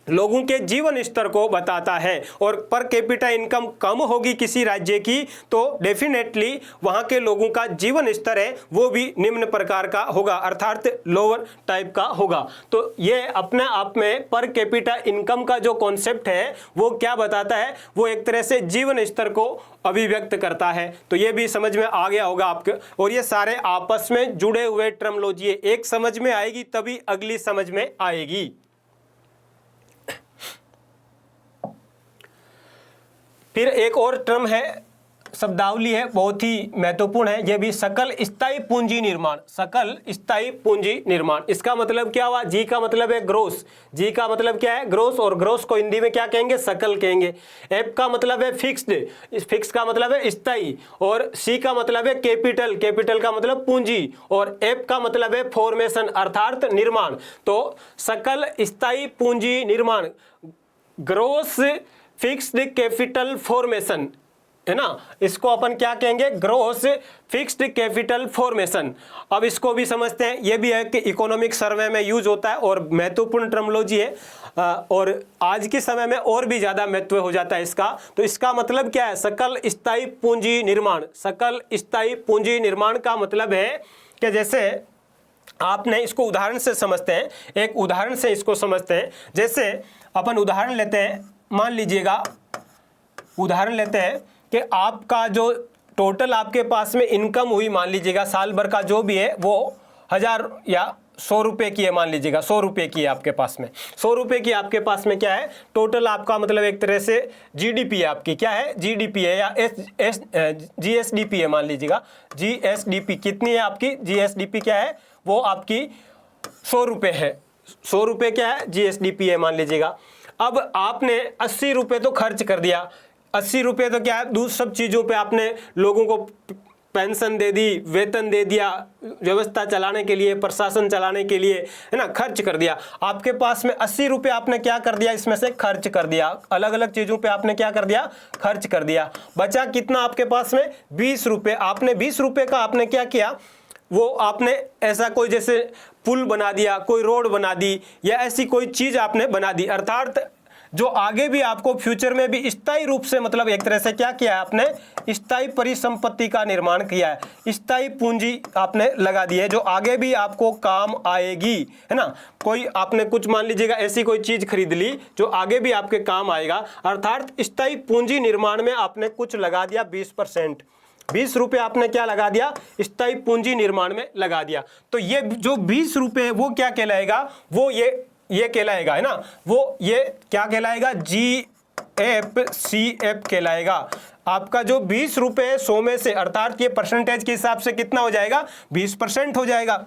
लोगों के जीवन स्तर को बताता है। और पर कैपिटा इनकम कम होगी किसी राज्य की तो डेफिनेटली वहाँ के लोगों का जीवन स्तर है वो भी निम्न प्रकार का होगा, अर्थात लोअर टाइप का होगा। तो ये अपने आप में पर कैपिटा इनकम का जो कॉन्सेप्ट है वो क्या बताता है, वो एक तरह से जीवन स्तर को अभिव्यक्त करता है। तो ये भी समझ में आ गया होगा आपके। और ये सारे आपस में जुड़े हुए टर्मोलॉजी है, एक समझ में आएगी तभी अगली समझ में आएगी। फिर एक और टर्म है, शब्दावली है, बहुत ही महत्वपूर्ण है ये भी, सकल स्थायी पूंजी निर्माण। सकल स्थायी पूंजी निर्माण, इसका मतलब क्या हुआ, जी का मतलब है ग्रोस, जी का मतलब क्या है ग्रोस, और ग्रोस को हिंदी में क्या कहेंगे, सकल कहेंगे। एफ का मतलब है फिक्स्ड, फिक्स का मतलब है स्थायी, और सी का मतलब है कैपिटल, कैपिटल का मतलब पूंजी, और एफ का मतलब है फॉर्मेशन अर्थात निर्माण। तो सकल स्थायी पूंजी निर्माण, ग्रोस फिक्स्ड कैपिटल फॉर्मेशन, है ना, इसको अपन क्या कहेंगे, ग्रोस फिक्स्ड कैपिटल फॉर्मेशन। अब इसको भी समझते हैं, ये भी है कि इकोनॉमिक सर्वे में यूज होता है और महत्वपूर्ण टर्मोलॉजी है, और आज के समय में और भी ज़्यादा महत्व हो जाता है इसका। तो इसका मतलब क्या है, सकल स्थायी पूंजी निर्माण। सकल स्थायी पूंजी निर्माण का मतलब है कि जैसे आपने इसको उदाहरण से समझते हैं, एक उदाहरण से इसको समझते हैं। जैसे अपन उदाहरण लेते हैं, मान लीजिएगा उदाहरण लेते हैं कि आपका जो टोटल आपके पास में इनकम हुई, मान लीजिएगा साल भर का जो भी है वो 1000 या 100 रुपये की है, मान लीजिएगा 100 रुपये की है आपके पास में, 100 रुपये की आपके पास में क्या है टोटल, आपका मतलब एक तरह से जीडीपी है आपकी, क्या है जीडीपी है या जीएसडीपी है, मान लीजिएगा जीएसडीपी कितनी है आपकी, जीएसडीपी क्या है वो आपकी 100 रुपये है, 100 रुपये क्या है जीएसडीपी है मान लीजिएगा। अब आपने 80 रुपये तो खर्च कर दिया, 80 रुपये तो क्या है दूसरी सब चीज़ों पे आपने लोगों को पेंशन दे दी, वेतन दे दिया, व्यवस्था चलाने के लिए, प्रशासन चलाने के लिए, है ना, खर्च कर दिया। आपके पास में 80 रुपये आपने क्या कर दिया, इसमें से खर्च कर दिया, अलग अलग चीज़ों पे आपने क्या कर दिया, खर्च कर दिया। बचा कितना आपके पास में 20 रुपये। आपने 20 रुपये का आपने क्या किया, वो आपने ऐसा कोई जैसे पुल बना दिया, कोई रोड बना दी, या ऐसी कोई चीज़ आपने बना दी, अर्थात जो आगे भी आपको फ्यूचर में भी स्थायी रूप से मतलब एक तरह से क्या किया है आपने, स्थायी परिसंपत्ति का निर्माण किया है, स्थायी पूंजी आपने लगा दी है जो आगे भी आपको काम आएगी, है ना। कोई आपने कुछ मान लीजिएगा ऐसी कोई चीज़ खरीद ली जो आगे भी आपके काम आएगा, अर्थात स्थायी पूंजी निर्माण में आपने कुछ लगा दिया 20%, 20 रुपये आपने क्या लगा दिया, स्थायी पूंजी निर्माण में लगा दिया। तो ये जो 20 रुपये वो क्या कहलाएगा, वो ये कहलाएगा, है ना, वो ये क्या कहलाएगा, GFCF कहलाएगा। आपका जो 20 रुपये 100 में से, अर्थात ये परसेंटेज के हिसाब से कितना हो जाएगा, 20% हो जाएगा।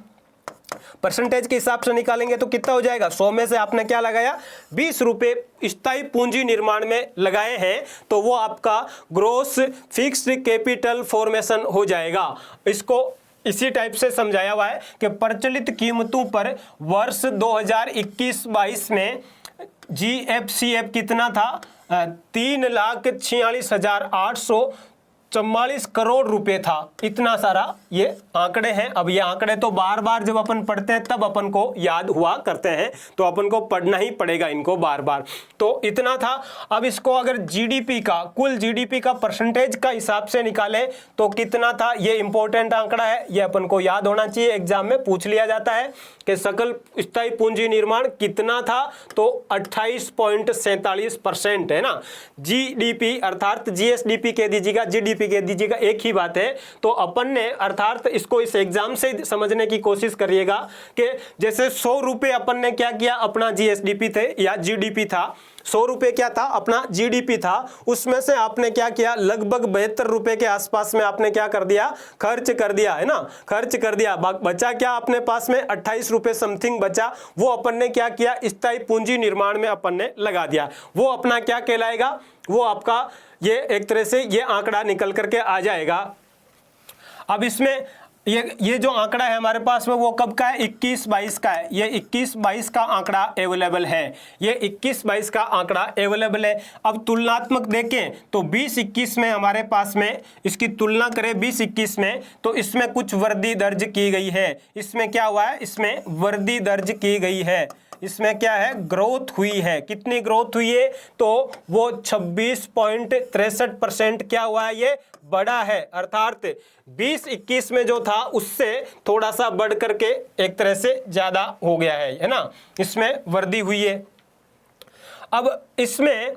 परसेंटेज के हिसाब से निकालेंगे तो कितना हो जाएगा, 100 में से आपने क्या लगाया, 20 रुपये स्थायी पूंजी निर्माण में लगाए हैं, तो वो आपका ग्रोस फिक्स्ड कैपिटल फॉर्मेशन हो जाएगा। इसको इसी टाइप से समझाया हुआ है कि प्रचलित कीमतों पर वर्ष 2021-22 में GFCF कितना था, 3,46,844 करोड़ रुपए था। इतना सारा ये आंकड़े हैं। अब ये आंकड़े तो बार बार जब अपन पढ़ते हैं तब अपन को याद हुआ करते हैं, तो अपन को पढ़ना ही पड़ेगा इनको बार बार। तो इतना था। अब इसको अगर जीडीपी का, कुल जीडीपी का परसेंटेज का हिसाब से निकालें तो कितना था, ये इंपॉर्टेंट आंकड़ा है, ये अपन को याद होना चाहिए, एग्जाम में पूछ लिया जाता है कि सकल स्थायी पूंजी निर्माण कितना था, तो 28.47% है ना। जीडीपी अर्थात जीएसडीपी कह दीजिएगा, जीडीपी कह दीजिएगा, एक ही बात है। तो अपन ने अर्थात इसको इस एग्जाम से समझने की कोशिश करिएगा कि जैसे 100 रुपये अपन ने क्या किया, अपना जीएसडीपी थे या जीडीपी था, 100 रुपये क्या था, अपना जीडीपी था, उसमें से आपने क्या किया, लगभग 72 रुपये के आसपास में आपने क्या कर दिया, खर्च कर दिया, है ना, खर्च कर दिया। बचा क्या अपने पास में, 28 रुपये समथिंग बचा, वो अपन ने क्या किया, स्थायी पूंजी निर्माण में अपन ने लगा दिया। वो अपना क्या कहलाएगा, वो आपका ये एक तरह से ये आंकड़ा निकल करके आ जाएगा। अब इसमें ये जो आंकड़ा है हमारे पास में वो कब का है, 21-22 का है। ये 21-22 का आंकड़ा अवेलेबल है, ये 21-22 का आंकड़ा अवेलेबल है। अब तुलनात्मक देखें तो 20-21 में हमारे पास में इसकी तुलना करें 20-21 में, तो इसमें कुछ वृद्धि दर्ज की गई है। इसमें क्या हुआ है, इसमें वृद्धि दर्ज की गई है, इसमें क्या है, ग्रोथ हुई है। कितनी ग्रोथ हुई है, तो वो 26.63% क्या हुआ है, ये बड़ा है। अर्थात 20-21 में जो था उससे थोड़ा सा बढ़ करके एक तरह से ज्यादा हो गया है ना, इसमें वृद्धि हुई है। अब इसमें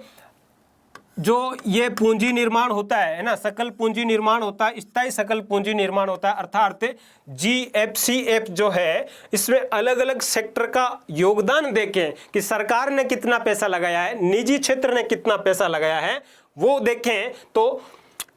जो ये पूंजी निर्माण होता है ना, सकल पूंजी निर्माण होता है, स्थायी सकल पूंजी निर्माण होता है, अर्थात GFCF जो है, इसमें अलग अलग सेक्टर का योगदान देखें कि सरकार ने कितना पैसा लगाया है, निजी क्षेत्र ने कितना पैसा लगाया है, वो देखें तो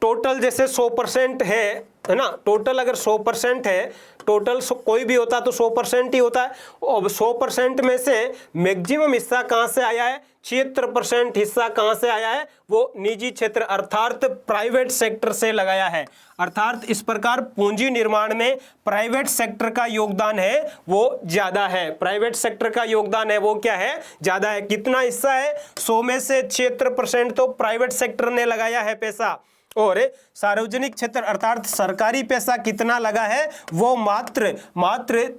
टोटल जैसे 100% है ना, टोटल अगर 100% है, टोटल कोई भी होता तो 100% ही होता है। और 100% में से मैक्सिमम हिस्सा कहाँ से आया है, 76% हिस्सा कहाँ से आया है, वो निजी क्षेत्र अर्थात प्राइवेट सेक्टर से लगाया है। अर्थात इस प्रकार पूंजी निर्माण में प्राइवेट सेक्टर का योगदान है वो ज्यादा है, प्राइवेट सेक्टर का योगदान है वो क्या है, ज्यादा है। कितना हिस्सा है, 100 में से 76% तो प्राइवेट सेक्टर ने लगाया है पैसा, और सार्वजनिक क्षेत्र अर्थात सरकारी पैसा कितना लगा है, वो मात्र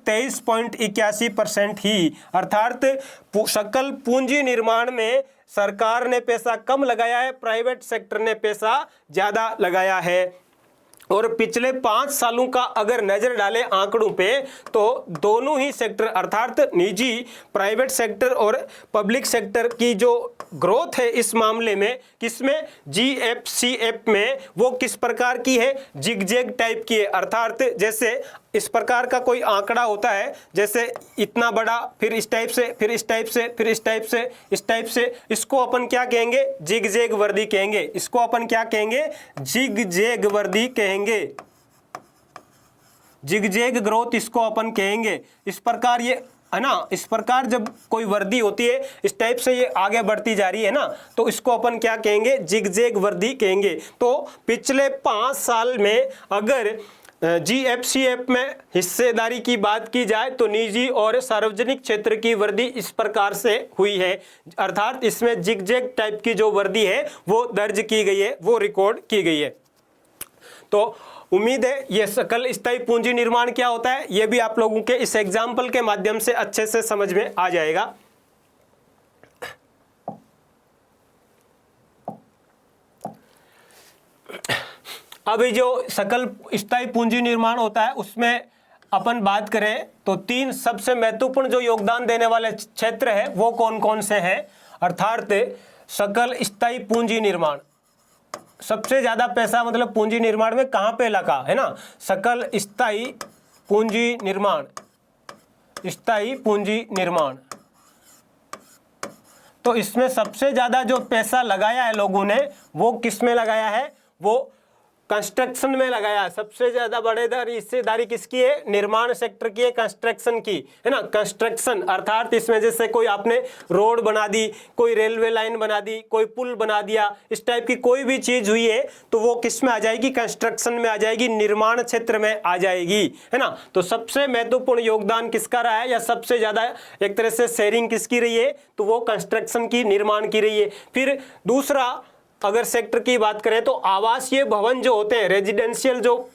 23.81% ही। अर्थात सकल पूंजी निर्माण में सरकार ने पैसा कम लगाया है, प्राइवेट सेक्टर ने पैसा ज्यादा लगाया है। और पिछले 5 सालों का अगर नजर डालें आंकड़ों पे, तो दोनों ही सेक्टर अर्थात निजी प्राइवेट सेक्टर और पब्लिक सेक्टर की जो ग्रोथ है इस मामले में, किसमें, GFCF में, वो किस प्रकार की है, जिगजैग टाइप की है। अर्थात जैसे इस प्रकार का कोई आंकड़ा होता है, जैसे इतना बड़ा, फिर इस टाइप से, फिर इस टाइप से, फिर इस टाइप से, इस टाइप से, इसको अपन क्या कहेंगे, जिगजैग वर्दी कहेंगे। इसको अपन क्या कहेंगे, जिगजैग वर्दी कहेंगे, जिगजैग ग्रोथ इसको अपन कहेंगे। इस प्रकार ये है ना, इस प्रकार जब कोई वर्दी होती है इस टाइप से ये आगे बढ़ती जा रही है ना, तो इसको अपन क्या कहेंगे, जिगजैग वर्दी कहेंगे। तो पिछले 5 साल में अगर GFCF में हिस्सेदारी की बात की जाए तो निजी और सार्वजनिक क्षेत्र की वृद्धि इस प्रकार से हुई है, अर्थात इसमें जिगजैग टाइप की जो वृद्धि है वो दर्ज की गई है, वो रिकॉर्ड की गई है। तो उम्मीद है ये सकल स्थायी पूंजी निर्माण क्या होता है ये भी आप लोगों के इस एग्जाम्पल के माध्यम से अच्छे से समझ में आ जाएगा। अभी जो सकल स्थायी पूंजी निर्माण होता है उसमें अपन बात करें तो 3 सबसे महत्वपूर्ण जो योगदान देने वाले क्षेत्र है वो कौन कौन से हैं, अर्थात सकल स्थायी पूंजी निर्माण, सबसे ज्यादा पैसा मतलब पूंजी निर्माण में कहां पे लगा है ना, सकल स्थायी पूंजी निर्माण, स्थायी पूंजी निर्माण। तो इसमें सबसे ज्यादा जो पैसा लगाया है लोगों ने वो किस में लगाया है, वो कंस्ट्रक्शन में लगाया है। सबसे ज्यादा बड़ेदारी हिस्सेदारी किसकी है, निर्माण सेक्टर की है, कंस्ट्रक्शन की, है ना। कंस्ट्रक्शन अर्थात इसमें जैसे कोई आपने रोड बना दी, कोई रेलवे लाइन बना दी, कोई पुल बना दिया, इस टाइप की कोई भी चीज हुई है तो वो किस में आ जाएगी, कंस्ट्रक्शन में आ जाएगी, निर्माण क्षेत्र में आ जाएगी, है ना। तो सबसे महत्वपूर्ण योगदान किसका रहा है या सबसे ज्यादा एक तरह से शेयरिंग किसकी रही है, तो वो कंस्ट्रक्शन की, निर्माण की रही है। फिर दूसरा अगर सेक्टर की बात करें तो आवासीय भवन जो होते हैं, रेजिडेंशियल जो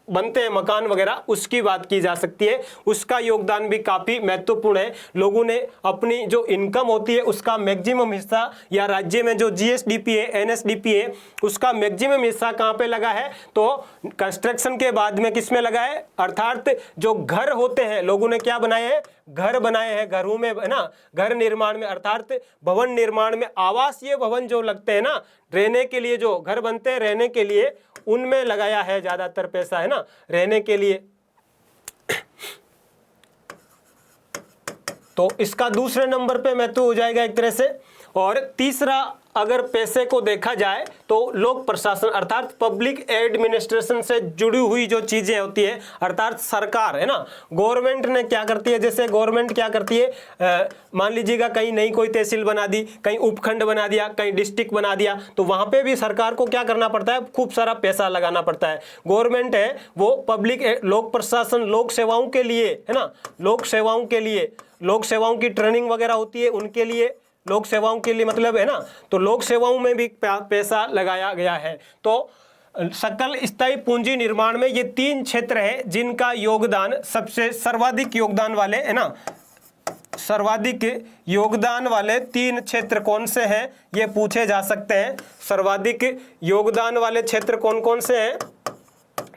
बनते हैं मकान वगैरह, उसकी बात की जा सकती है, उसका योगदान भी काफी महत्वपूर्ण है। लोगों ने अपनी जो इनकम होती है उसका मैक्सिमम हिस्सा, या राज्य में जो GSDP है, NSDP है, उसका मैक्सिमम हिस्सा कहाँ पे लगा है, तो कंस्ट्रक्शन के बाद में किस में लगा है, अर्थात जो घर होते हैं, लोगों ने क्या बनाए हैं, घर बनाए हैं, घरों में, है ना, घर निर्माण में, अर्थात भवन निर्माण में, आवासीय भवन जो लगते हैं ना, रहने के लिए जो घर बनते हैं रहने के लिए, उनमें लगाया है ज्यादातर पैसा, है ना, रहने के लिए। तो इसका दूसरे नंबर पे महत्व हो जाएगा एक तरह से। और तीसरा अगर पैसे को देखा जाए तो लोक प्रशासन अर्थात पब्लिक एडमिनिस्ट्रेशन से जुड़ी हुई जो चीज़ें होती है अर्थात सरकार है ना, गवर्नमेंट ने क्या करती है, जैसे गवर्नमेंट क्या करती है, मान लीजिएगा कहीं नई कोई तहसील बना दी, कहीं उपखंड बना दिया, कहीं डिस्ट्रिक्ट बना दिया, तो वहाँ पे भी सरकार को क्या करना पड़ता है, खूब सारा पैसा लगाना पड़ता है। गवर्नमेंट है वो पब्लिक लोक प्रशासन लोक सेवाओं के लिए है ना, लोक सेवाओं के लिए, लोक सेवाओं की ट्रेनिंग वगैरह होती है उनके लिए, लोक सेवाओं के लिए मतलब है ना, तो लोक सेवाओं में भी पैसा लगाया गया है। तो सकल स्थायी पूंजी निर्माण में ये 3 क्षेत्र है जिनका योगदान सबसे सर्वाधिक योगदान वाले है ना, सर्वाधिक योगदान वाले 3 क्षेत्र कौन से हैं ये पूछे जा सकते हैं। सर्वाधिक योगदान वाले क्षेत्र कौन कौन से हैं,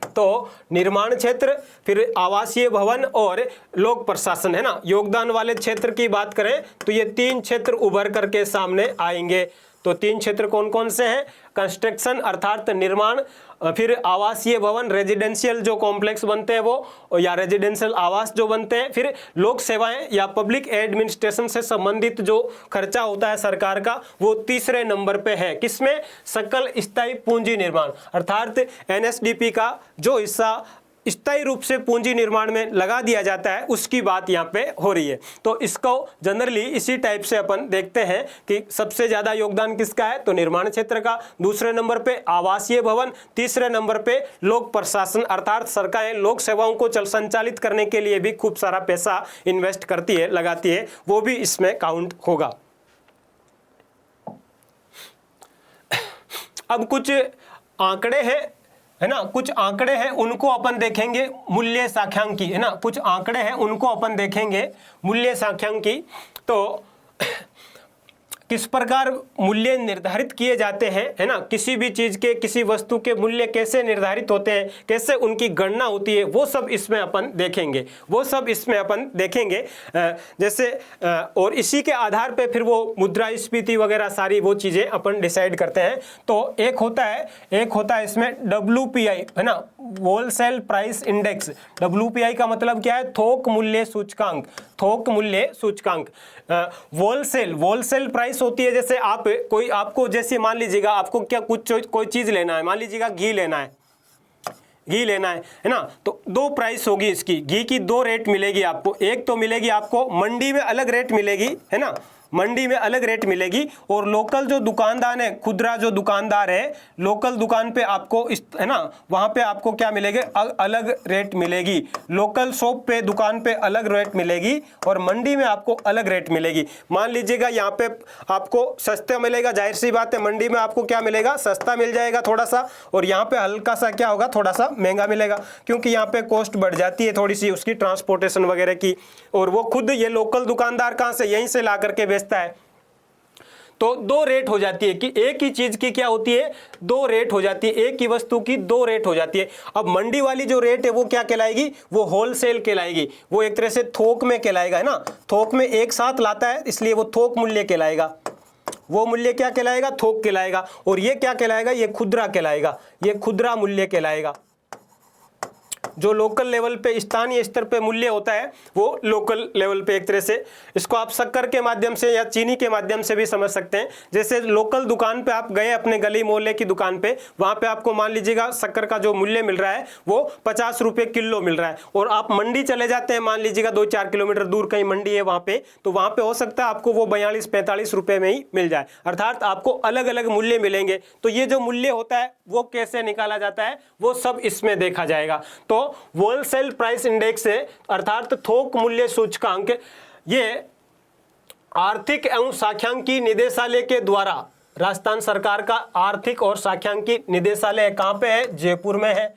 तो निर्माण क्षेत्र, फिर आवासीय भवन और लोक प्रशासन है ना। योगदान वाले क्षेत्र की बात करें तो ये 3 क्षेत्र उभर करके सामने आएंगे। तो 3 क्षेत्र कौन कौन से हैं, कंस्ट्रक्शन अर्थात निर्माण, फिर आवासीय भवन रेजिडेंशियल जो कॉम्प्लेक्स बनते हैं वो, या रेजिडेंशियल आवास जो बनते हैं, फिर लोक सेवाएं या पब्लिक एडमिनिस्ट्रेशन से संबंधित जो खर्चा होता है सरकार का वो तीसरे नंबर पे है। किसमें, सकल स्थायी पूंजी निर्माण अर्थात एनएसडीपी का जो हिस्सा स्थायी रूप से पूंजी निर्माण में लगा दिया जाता है उसकी बात यहाँ पे हो रही है। तो इसको जनरली इसी टाइप से अपन देखते हैं कि सबसे ज़्यादा योगदान किसका है, तो निर्माण क्षेत्र का, दूसरे नंबर पे आवासीय भवन, तीसरे नंबर पे लोक प्रशासन अर्थात सरकारें लोक सेवाओं को संचालित करने के लिए भी खूब सारा पैसा इन्वेस्ट करती है, लगाती है, वो भी इसमें काउंट होगा। अब कुछ आंकड़े हैं है ना, कुछ आंकड़े हैं उनको अपन देखेंगे मूल्य साख्यांकी है ना, कुछ आंकड़े हैं उनको अपन देखेंगे मूल्य साख्यांकी। तो किस प्रकार मूल्य निर्धारित किए जाते हैं है ना, किसी भी चीज़ के, किसी वस्तु के मूल्य कैसे निर्धारित होते हैं, कैसे उनकी गणना होती है, वो सब इसमें अपन देखेंगे, वो सब इसमें अपन देखेंगे। जैसे और इसी के आधार पे फिर वो मुद्रास्फीति वगैरह सारी वो चीज़ें अपन डिसाइड करते हैं। तो एक होता है इसमें WPI है ना, होलसेल प्राइस इंडेक्स। WPI का मतलब क्या है, थोक मूल्य सूचकांक, थोक मूल्य सूचकांक। होलसेल प्राइस होती है, जैसे आपको जैसे मान लीजिएगा आपको क्या कोई चीज़ लेना है, मान लीजिएगा घी लेना है ना, तो 2 प्राइस होगी इसकी, घी की 2 रेट मिलेगी आपको। एक तो मिलेगी आपको मंडी में अलग रेट मिलेगी है ना, मंडी में अलग रेट मिलेगी, और लोकल जो दुकानदार है, खुदरा जो दुकानदार है, लोकल दुकान पे आपको है ना, वहाँ पे आपको क्या मिलेगा, अलग रेट मिलेगी। लोकल शॉप पे दुकान पे अलग रेट मिलेगी और मंडी में आपको अलग रेट मिलेगी। मान लीजिएगा यहाँ पे आपको सस्ता मिलेगा, जाहिर सी बात है मंडी में आपको क्या मिलेगा, सस्ता मिल जाएगा थोड़ा सा, और यहाँ पे हल्का सा क्या होगा, थोड़ा सा महंगा मिलेगा, क्योंकि यहाँ पे कॉस्ट बढ़ जाती है थोड़ी सी उसकी ट्रांसपोर्टेशन वगैरह की, और वो खुद ये लोकल दुकानदार कहाँ से, यहीं से ला करके बेचता है। तो 2 रेट हो जाती है कि एक ही चीज की क्या होती है, 2 रेट हो जाती है, एक ही वस्तु की 2 रेट हो जाती है। अब मंडी वाली जो रेट है वो क्या कहलाएगी, वो होलसेल कहलाएगी, वो एक तरह से थोक में कहलाएगा है ना, थोक में एक साथ लाता है इसलिए वो थोक मूल्य कहलाएगा। वो मूल्य क्या कहलाएगा, थोक कहलाएगा। और ये क्या कहलाएगा, ये खुदरा कहलाएगा, ये खुदरा मूल्य कहलाएगा। जो लोकल लेवल पे, स्थानीय स्तर पे मूल्य होता है वो लोकल लेवल पे, एक तरह से इसको आप शक्कर के माध्यम से या चीनी के माध्यम से भी समझ सकते हैं। जैसे लोकल दुकान पे आप गए, अपने गली मोहल्ले की दुकान पे, वहाँ पे आपको मान लीजिएगा शक्कर का जो मूल्य मिल रहा है वो 50 रुपये किलो मिल रहा है, और आप मंडी चले जाते हैं, मान लीजिएगा 2-4 किलोमीटर दूर कहीं मंडी है वहाँ पे, तो वहाँ पे हो सकता है आपको वो 42-45 रुपये में ही मिल जाए, अर्थात आपको अलग अलग मूल्य मिलेंगे। तो ये जो मूल्य होता है वो कैसे निकाला जाता है, वो सब इसमें देखा जाएगा। तो होलसेल प्राइस इंडेक्स है अर्थात थोक मूल्य सूचकांक, ये आर्थिक एवं सांख्यिकी निदेशालय के द्वारा, राजस्थान सरकार का आर्थिक और सांख्यिकी निदेशालय कहाँ पे है, जयपुर में है,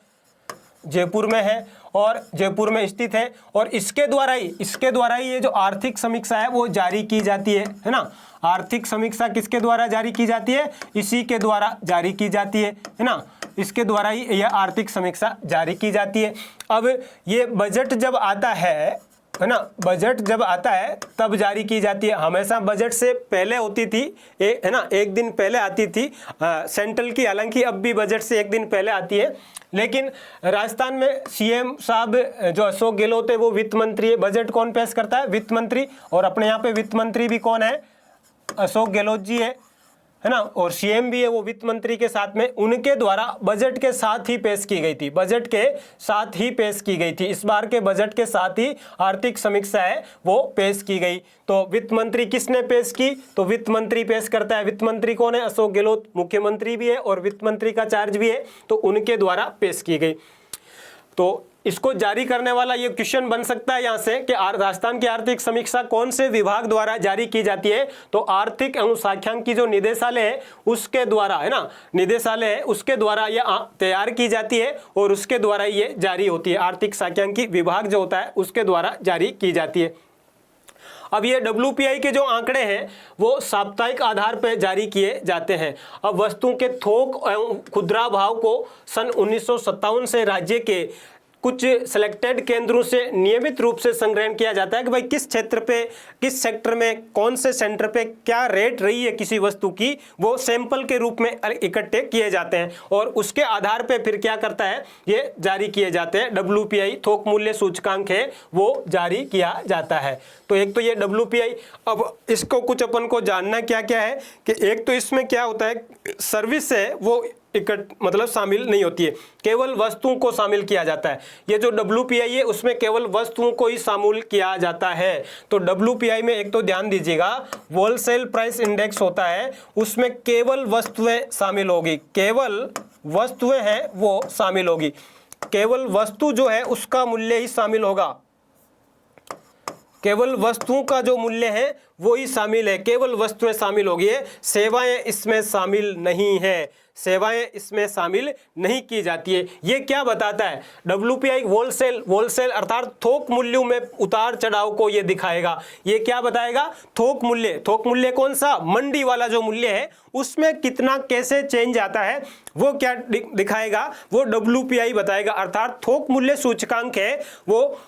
जयपुर में है और जयपुर में स्थित है। और इसके द्वारा ही ये जो आर्थिक समीक्षा है वो जारी की जाती है ना। आर्थिक समीक्षा किसके द्वारा जारी की जाती है, इसी के द्वारा जारी की जाती है ना, इसके द्वारा ही यह आर्थिक समीक्षा जारी की जाती है। अब ये बजट जब आता है ना, बजट जब आता है तब जारी की जाती है, हमेशा बजट से पहले होती थी है ना, एक दिन पहले आती थी सेंट्रल की, हालांकि अब भी बजट से एक दिन पहले आती है। लेकिन राजस्थान में सीएम साहब जो अशोक गहलोत है वो वित्त मंत्री है, बजट कौन पेश करता है, वित्त मंत्री, और अपने यहाँ पे वित्त मंत्री भी कौन है, अशोक गहलोत जी है ना, और सीएम भी है, वो वित्त मंत्री के साथ में, उनके द्वारा बजट के साथ ही पेश की गई थी, बजट के साथ ही पेश की गई थी। इस बार के बजट के साथ ही आर्थिक समीक्षा है वो पेश की गई। तो वित्त मंत्री किसने पेश की? तो वित्त मंत्री पेश करता है। वित्त मंत्री कौन है? अशोक गहलोत, मुख्यमंत्री भी है और वित्त मंत्री का चार्ज भी है, तो उनके द्वारा पेश की गई। तो इसको जारी करने वाला ये क्वेश्चन बन सकता है यहाँ से कि राजस्थान की आर्थिक समीक्षा कौन से विभाग द्वारा जारी की जाती है? तो आर्थिक एवं सांख्यिकी जो निदेशालय है उसके द्वारा, है ना, निदेशालय है उसके द्वारा ये तैयार की जाती है और उसके द्वारा ये जारी होती है। आर्थिक सांख्यिकी विभाग जो होता है उसके द्वारा जारी की जाती है। अब ये WPI के जो आंकड़े हैं वो साप्ताहिक आधार पर जारी किए जाते हैं। अब वस्तुओं के थोक एवं खुदरा भाव को सन 1957 से राज्य के कुछ सिलेक्टेड केंद्रों से नियमित रूप से संग्रहण किया जाता है कि भाई किस क्षेत्र पे, किस सेक्टर में, कौन से सेंटर पे क्या रेट रही है किसी वस्तु की, वो सैंपल के रूप में इकट्ठे किए जाते हैं और उसके आधार पे फिर क्या करता है, ये जारी किए जाते हैं। WPI थोक मूल्य सूचकांक है वो जारी किया जाता है। तो एक तो ये WPI, अब इसको कुछ अपन को जानना क्या क्या है कि एक तो इसमें क्या होता है, सर्विस है वो मतलब शामिल नहीं होती है, केवल वस्तुओं को शामिल किया जाता है। ये जो WPI है उसमें केवल वस्तुओं को ही शामिल किया जाता है। तो WPI में एक तो ध्यान दीजिएगा, होलसेल प्राइस इंडेक्स होता है, उसमें केवल वस्तुएं शामिल होगी, केवल वस्तुएं हैं वो शामिल होगी, केवल वस्तु जो है उसका मूल्य ही शामिल होगा, केवल वस्तुओं का जो मूल्य है वो ही शामिल है, केवल वस्तुएं शामिल होगी। सेवाएं इसमें शामिल नहीं है, सेवाएं इसमें शामिल नहीं की जाती है। ये क्या बताता है? WPI होलसेल अर्थात थोक मूल्यों में उतार चढ़ाव को ये दिखाएगा। ये क्या बताएगा? थोक मूल्य कौन सा? मंडी वाला जो मूल्य है उसमें कितना कैसे चेंज आता है वो क्या दिखाएगा? वो WPI बताएगा। अर्थात थोक मूल्य सूचकांक है वो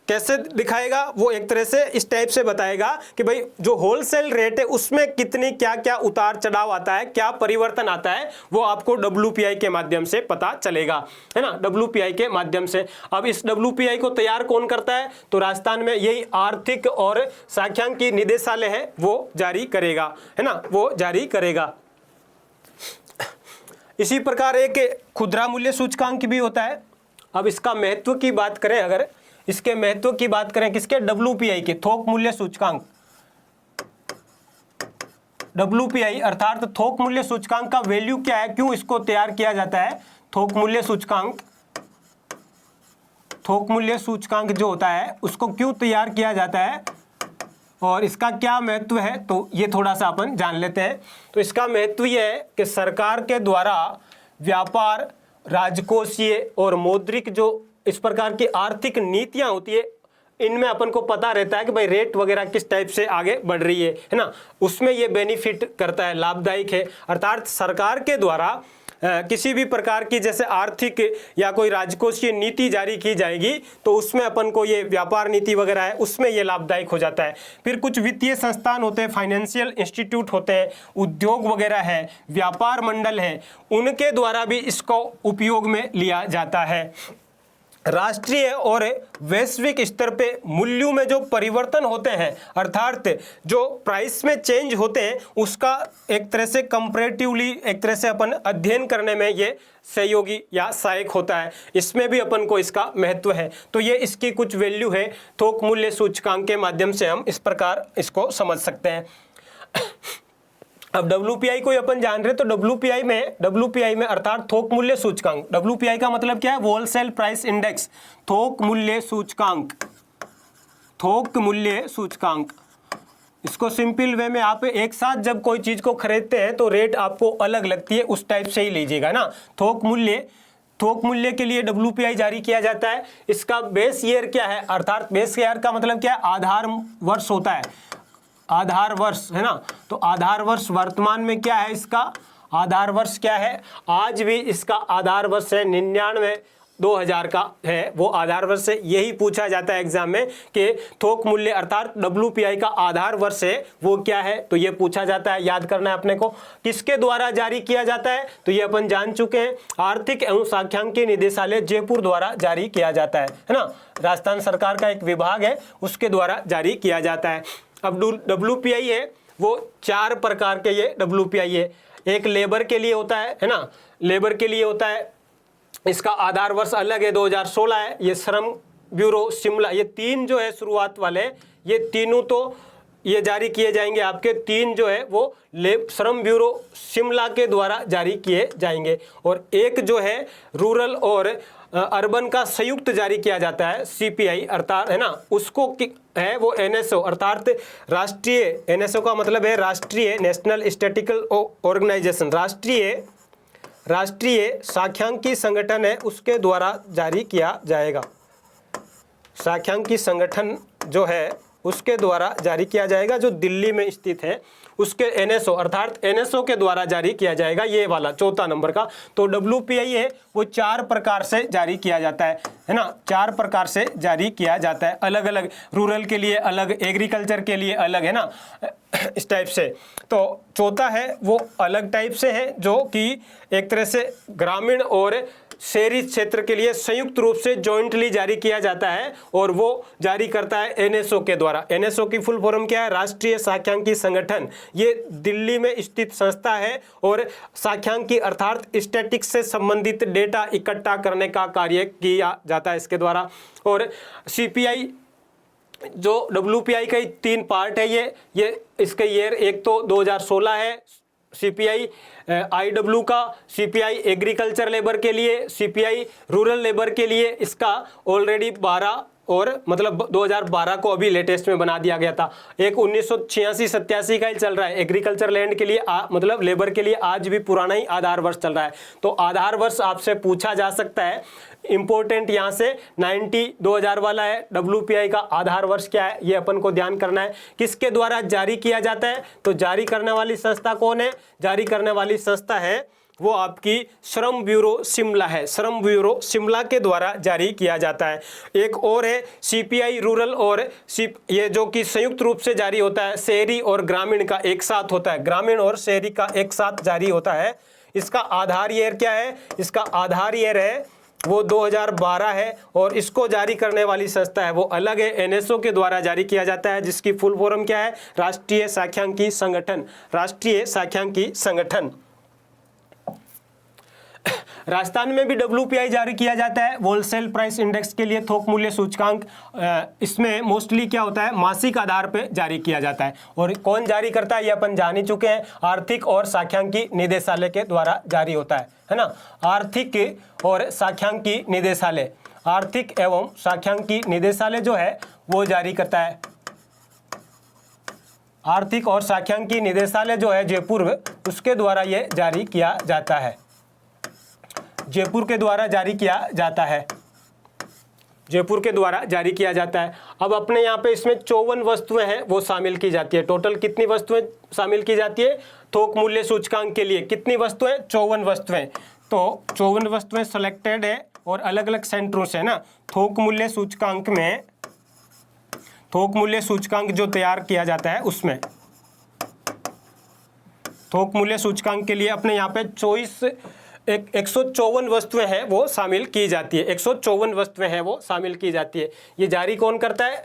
कैसे दिखाएगा? वो एक तरह से इस टाइप से बताएगा कि भाई जो होलसेल रेट है उसमें कितनी क्या क्या उतार चढ़ाव आता है, क्या परिवर्तन आता है, वो आपको WPI के माध्यम से पता चलेगा, है ना, WPI के माध्यम से। अब इस WPI को तैयार कौन करता है? तो राजस्थान में यही आर्थिक और सांख्यिकी निदेशालय है वो जारी करेगा, है ना, वो जारी करेगा। इसी प्रकार एक खुदरा मूल्य सूचकांक भी होता है। अब इसका महत्व की बात करें, अगर इसके महत्व की बात करें किसके? WPI के, थोक मूल्य सूचकांक। WPI अर्थात थोक मूल्य सूचकांक का वैल्यू क्या है, क्यों इसको तैयार किया जाता है? थोक मूल्य सूचकांक जो होता है उसको क्यों तैयार किया जाता है और इसका क्या महत्व है, तो ये थोड़ा सा अपन जान लेते हैं। तो इसका महत्व ये है कि सरकार के द्वारा व्यापार, राजकोषीय और मौद्रिक जो इस प्रकार की आर्थिक नीतियां होती है, इनमें अपन को पता रहता है कि भाई रेट वगैरह किस टाइप से आगे बढ़ रही है ना, उसमें ये बेनिफिट करता है, लाभदायक है। अर्थात सरकार के द्वारा किसी भी प्रकार की जैसे आर्थिक या कोई राजकोषीय नीति जारी की जाएगी तो उसमें अपन को ये व्यापार नीति वगैरह है उसमें ये लाभदायक हो जाता है। फिर कुछ वित्तीय संस्थान होते हैं, फाइनेंशियल इंस्टीट्यूट होते हैं, उद्योग वगैरह है, व्यापार मंडल है, उनके द्वारा भी इसको उपयोग में लिया जाता है। राष्ट्रीय और वैश्विक स्तर पे मूल्यों में जो परिवर्तन होते हैं अर्थात जो प्राइस में चेंज होते हैं उसका एक तरह से कंपैरेटिवली एक तरह से अपन अध्ययन करने में ये सहयोगी या सहायक होता है, इसमें भी अपन को इसका महत्व है। तो ये इसकी कुछ वैल्यू है, थोक मूल्य सूचकांक के माध्यम से हम इस प्रकार इसको समझ सकते हैं। अब WPI को अपन जान रहे तो WPI में अर्थात थोक मूल्य सूचकांक, WPI का मतलब क्या है? होलसेल प्राइस इंडेक्स, थोक मूल्य सूचकांक। इसको सिंपल वे में आप एक साथ जब कोई चीज को खरीदते हैं तो रेट आपको अलग लगती है, उस टाइप से ही लीजिएगा ना। थोक मूल्य के लिए WPI जारी किया जाता है। इसका बेस ईयर क्या है? अर्थात बेस ईयर का मतलब क्या है? आधार वर्ष होता है, आधार वर्ष, है ना। तो आधार वर्ष वर्तमान में क्या है? इसका आधार वर्ष क्या है? आज भी इसका आधार वर्ष है 99-2000 का है, वो आधार वर्ष है। यही पूछा जाता है एग्जाम में कि थोक मूल्य अर्थात WPI का आधार वर्ष है वो क्या है, तो ये पूछा जाता है, याद करना है अपने को। किसके द्वारा जारी किया जाता है तो ये अपन जान चुके हैं, आर्थिक एवं सांख्यिकी निदेशालय जयपुर द्वारा जारी किया जाता है ना। राजस्थान सरकार का एक विभाग है उसके द्वारा जारी किया जाता है। अब WPI है वो 4 प्रकार के ये WPI है। एक लेबर के लिए होता है ना, लेबर के लिए होता है, इसका आधार वर्ष अलग है, 2016 है। ये श्रम ब्यूरो शिमला, ये 3 जो है शुरुआत वाले, ये तीनों तो ये जारी किए जाएंगे आपके, 3 जो है वो श्रम ब्यूरो शिमला के द्वारा जारी किए जाएंगे। और एक जो है रूरल और अर्बन का संयुक्त जारी किया जाता है, CPI अर्थात है ना, उसको है वो NSO अर्थात राष्ट्रीय, NSO का मतलब है राष्ट्रीय नेशनल स्टैटिस्टिकल ऑर्गेनाइजेशन, राष्ट्रीय सांख्यिकी संगठन है, उसके द्वारा जारी किया जाएगा। सांख्यिकी संगठन जो है उसके द्वारा जारी किया जाएगा, जो दिल्ली में स्थित है, उसके NSO अर्थात NSO के द्वारा जारी किया जाएगा, ये वाला 4था नंबर का। तो WPI है वो 4 प्रकार से जारी किया जाता है ना, 4 प्रकार से जारी किया जाता है, अलग अलग, रूरल के लिए अलग, एग्रीकल्चर के लिए अलग, है ना, इस टाइप से। तो चौथा है वो अलग टाइप से है, जो कि एक तरह से ग्रामीण और शहरी क्षेत्र के लिए संयुक्त रूप से जॉइंटली जारी किया जाता है, और वो जारी करता है NSO के द्वारा। NSO की फुल फॉर्म क्या है? राष्ट्रीय सांख्यिकी संगठन। ये दिल्ली में स्थित संस्था है और सांख्यिकी अर्थात स्टैटिक्स से संबंधित डेटा इकट्ठा करने का कार्य किया जाता है इसके द्वारा। और CPI जो WPI का 3 पार्ट है, ये इसके ईयर एक तो 2016 है CPI IW का, CPI एग्रीकल्चर लेबर के लिए, CPI रूरल लेबर के लिए, इसका ऑलरेडी 12 और मतलब 2012 को अभी लेटेस्ट में बना दिया गया था। एक 1986-87 का ही चल रहा है एग्रीकल्चर लैंड के लिए, मतलब लेबर के लिए आज भी पुराना ही आधार वर्ष चल रहा है। तो आधार वर्ष आपसे पूछा जा सकता है, इंपॉर्टेंट यहाँ से 2000 वाला है। WPI का आधार वर्ष क्या है ये अपन को ध्यान करना है। किसके द्वारा जारी किया जाता है? तो जारी करने वाली संस्था कौन है? जारी करने वाली संस्था है वो आपकी श्रम ब्यूरो शिमला है, श्रम ब्यूरो शिमला के द्वारा जारी किया जाता है। एक और है CPI रूरल और ये जो कि संयुक्त रूप से जारी होता है, शहरी और ग्रामीण का एक साथ होता है, ग्रामीण और शहरी का एक साथ जारी होता है। इसका आधार ईयर क्या है? इसका आधार ईयर है वो 2012 है, और इसको जारी करने वाली संस्था है वो अलग है, NSO के द्वारा जारी किया जाता है, जिसकी फुल फॉर्म क्या है? राष्ट्रीय सांख्यिकी संगठन, राष्ट्रीय सांख्यिकी संगठन। राजस्थान में भी WPI जारी किया जाता है, होलसेल प्राइस इंडेक्स के लिए थोक मूल्य सूचकांक। इसमें मोस्टली क्या होता है? मासिक आधार पे जारी किया जाता है। और कौन जारी करता है ये अपन जान ही चुके हैं, आर्थिक और सांख्यिकी निदेशालय के द्वारा जारी होता है ना। आर्थिक और सांख्यिकी निदेशालय, आर्थिक एवं सांख्यिकी निदेशालय जो है वो जारी करता है। आर्थिक और सांख्यिकी निदेशालय जो है जयपुर, उसके द्वारा ये जारी किया जाता है, जयपुर के द्वारा जारी किया जाता है, जयपुर के द्वारा जारी किया जाता है। अब अपने यहाँ पे इसमें 54 वस्तुएं हैं वो शामिल की जाती है। टोटल कितनी वस्तुएं शामिल की जाती है? थोक मूल्य सूचकांक के लिए कितनी वस्तुएं? 54 वस्तुएं। तो 54 वस्तुएं सिलेक्टेड है और अलग अलग सेंटरों से ना। थोक मूल्य सूचकांक में, थोक मूल्य सूचकांक जो तैयार किया जाता है उसमें, थोक मूल्य सूचकांक के लिए अपने यहाँ पे 154 वस्तुएं हैं वो शामिल की जाती है, 154 वस्तुएं हैं वो शामिल की जाती है। ये जारी कौन करता है?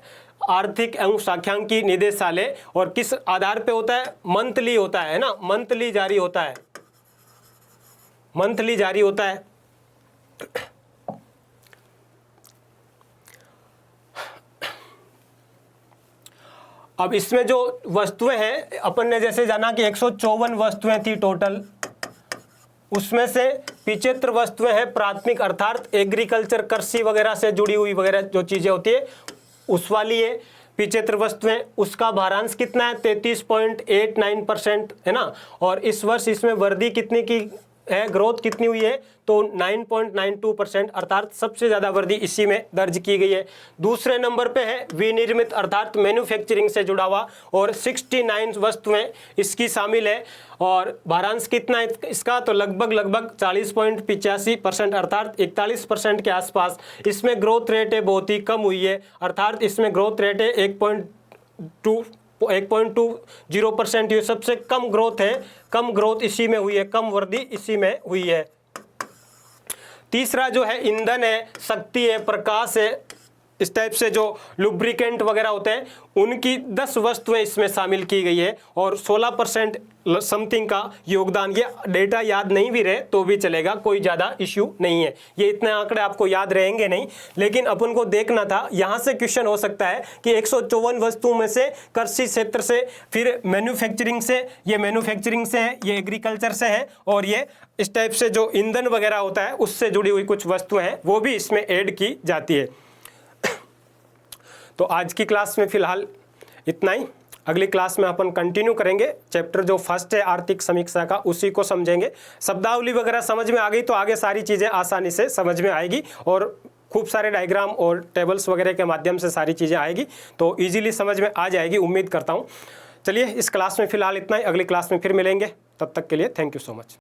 आर्थिक एवं सांख्यिकी निदेशालय। और किस आधार पे होता है? मंथली होता है ना, मंथली जारी होता है, मंथली जारी होता है। अब इसमें जो वस्तुएं हैं अपन ने जैसे जाना कि 154 वस्तुएं थी टोटल, उसमें से 75 वस्तुएं हैं प्राथमिक अर्थात एग्रीकल्चर कृषि वगैरह से जुड़ी हुई वगैरह जो चीज़ें होती है उस वाली है 75 वस्तुएं। उसका भारांश कितना है? 33.89% है ना। और इस वर्ष इसमें वृद्धि कितनी की है, ग्रोथ कितनी हुई है? तो 9.92% अर्थात सबसे ज़्यादा वृद्धि इसी में दर्ज की गई है। दूसरे नंबर पे है विनिर्मित अर्थात मैन्युफैक्चरिंग से जुड़ा हुआ, और 69 वस्तुएं इसकी शामिल है। और भारांश कितना है इसका? तो लगभग 40.85% अर्थात 41% के आसपास। इसमें ग्रोथ रेट है बहुत ही कम हुई है, अर्थात इसमें ग्रोथ रेट है 1.20%। ये सबसे कम ग्रोथ है, कम ग्रोथ इसी में हुई है, कम वृद्धि इसी में हुई है। तीसरा जो है ईंधन है, शक्ति है, प्रकाश है, इस टाइप से जो लुब्रिकेंट वगैरह होते हैं उनकी 10 वस्तुएं इसमें शामिल की गई है और 16% समथिंग का योगदान। ये डेटा याद नहीं भी रहे तो भी चलेगा, कोई ज़्यादा इश्यू नहीं है। ये इतने आंकड़े आपको याद रहेंगे नहीं, लेकिन अपन को देखना था। यहाँ से क्वेश्चन हो सकता है कि 154 वस्तुओं में से कृषि क्षेत्र से, फिर मैन्युफैक्चरिंग से, ये मैन्युफैक्चरिंग से है, ये एग्रीकल्चर से है, और ये इस टाइप से जो ईंधन वगैरह होता है उससे जुड़ी हुई कुछ वस्तुएं हैं वो भी इसमें ऐड की जाती है। तो आज की क्लास में फिलहाल इतना ही। अगली क्लास में अपन कंटिन्यू करेंगे। चैप्टर जो फर्स्ट है आर्थिक समीक्षा का, उसी को समझेंगे। शब्दावली वगैरह समझ में आ गई तो आगे सारी चीज़ें आसानी से समझ में आएगी और खूब सारे डायग्राम और टेबल्स वगैरह के माध्यम से सारी चीज़ें आएगी तो इजीली समझ में आ जाएगी, उम्मीद करता हूँ। चलिए इस क्लास में फिलहाल इतना ही, अगली क्लास में फिर मिलेंगे। तब तक के लिए थैंक यू सो मच।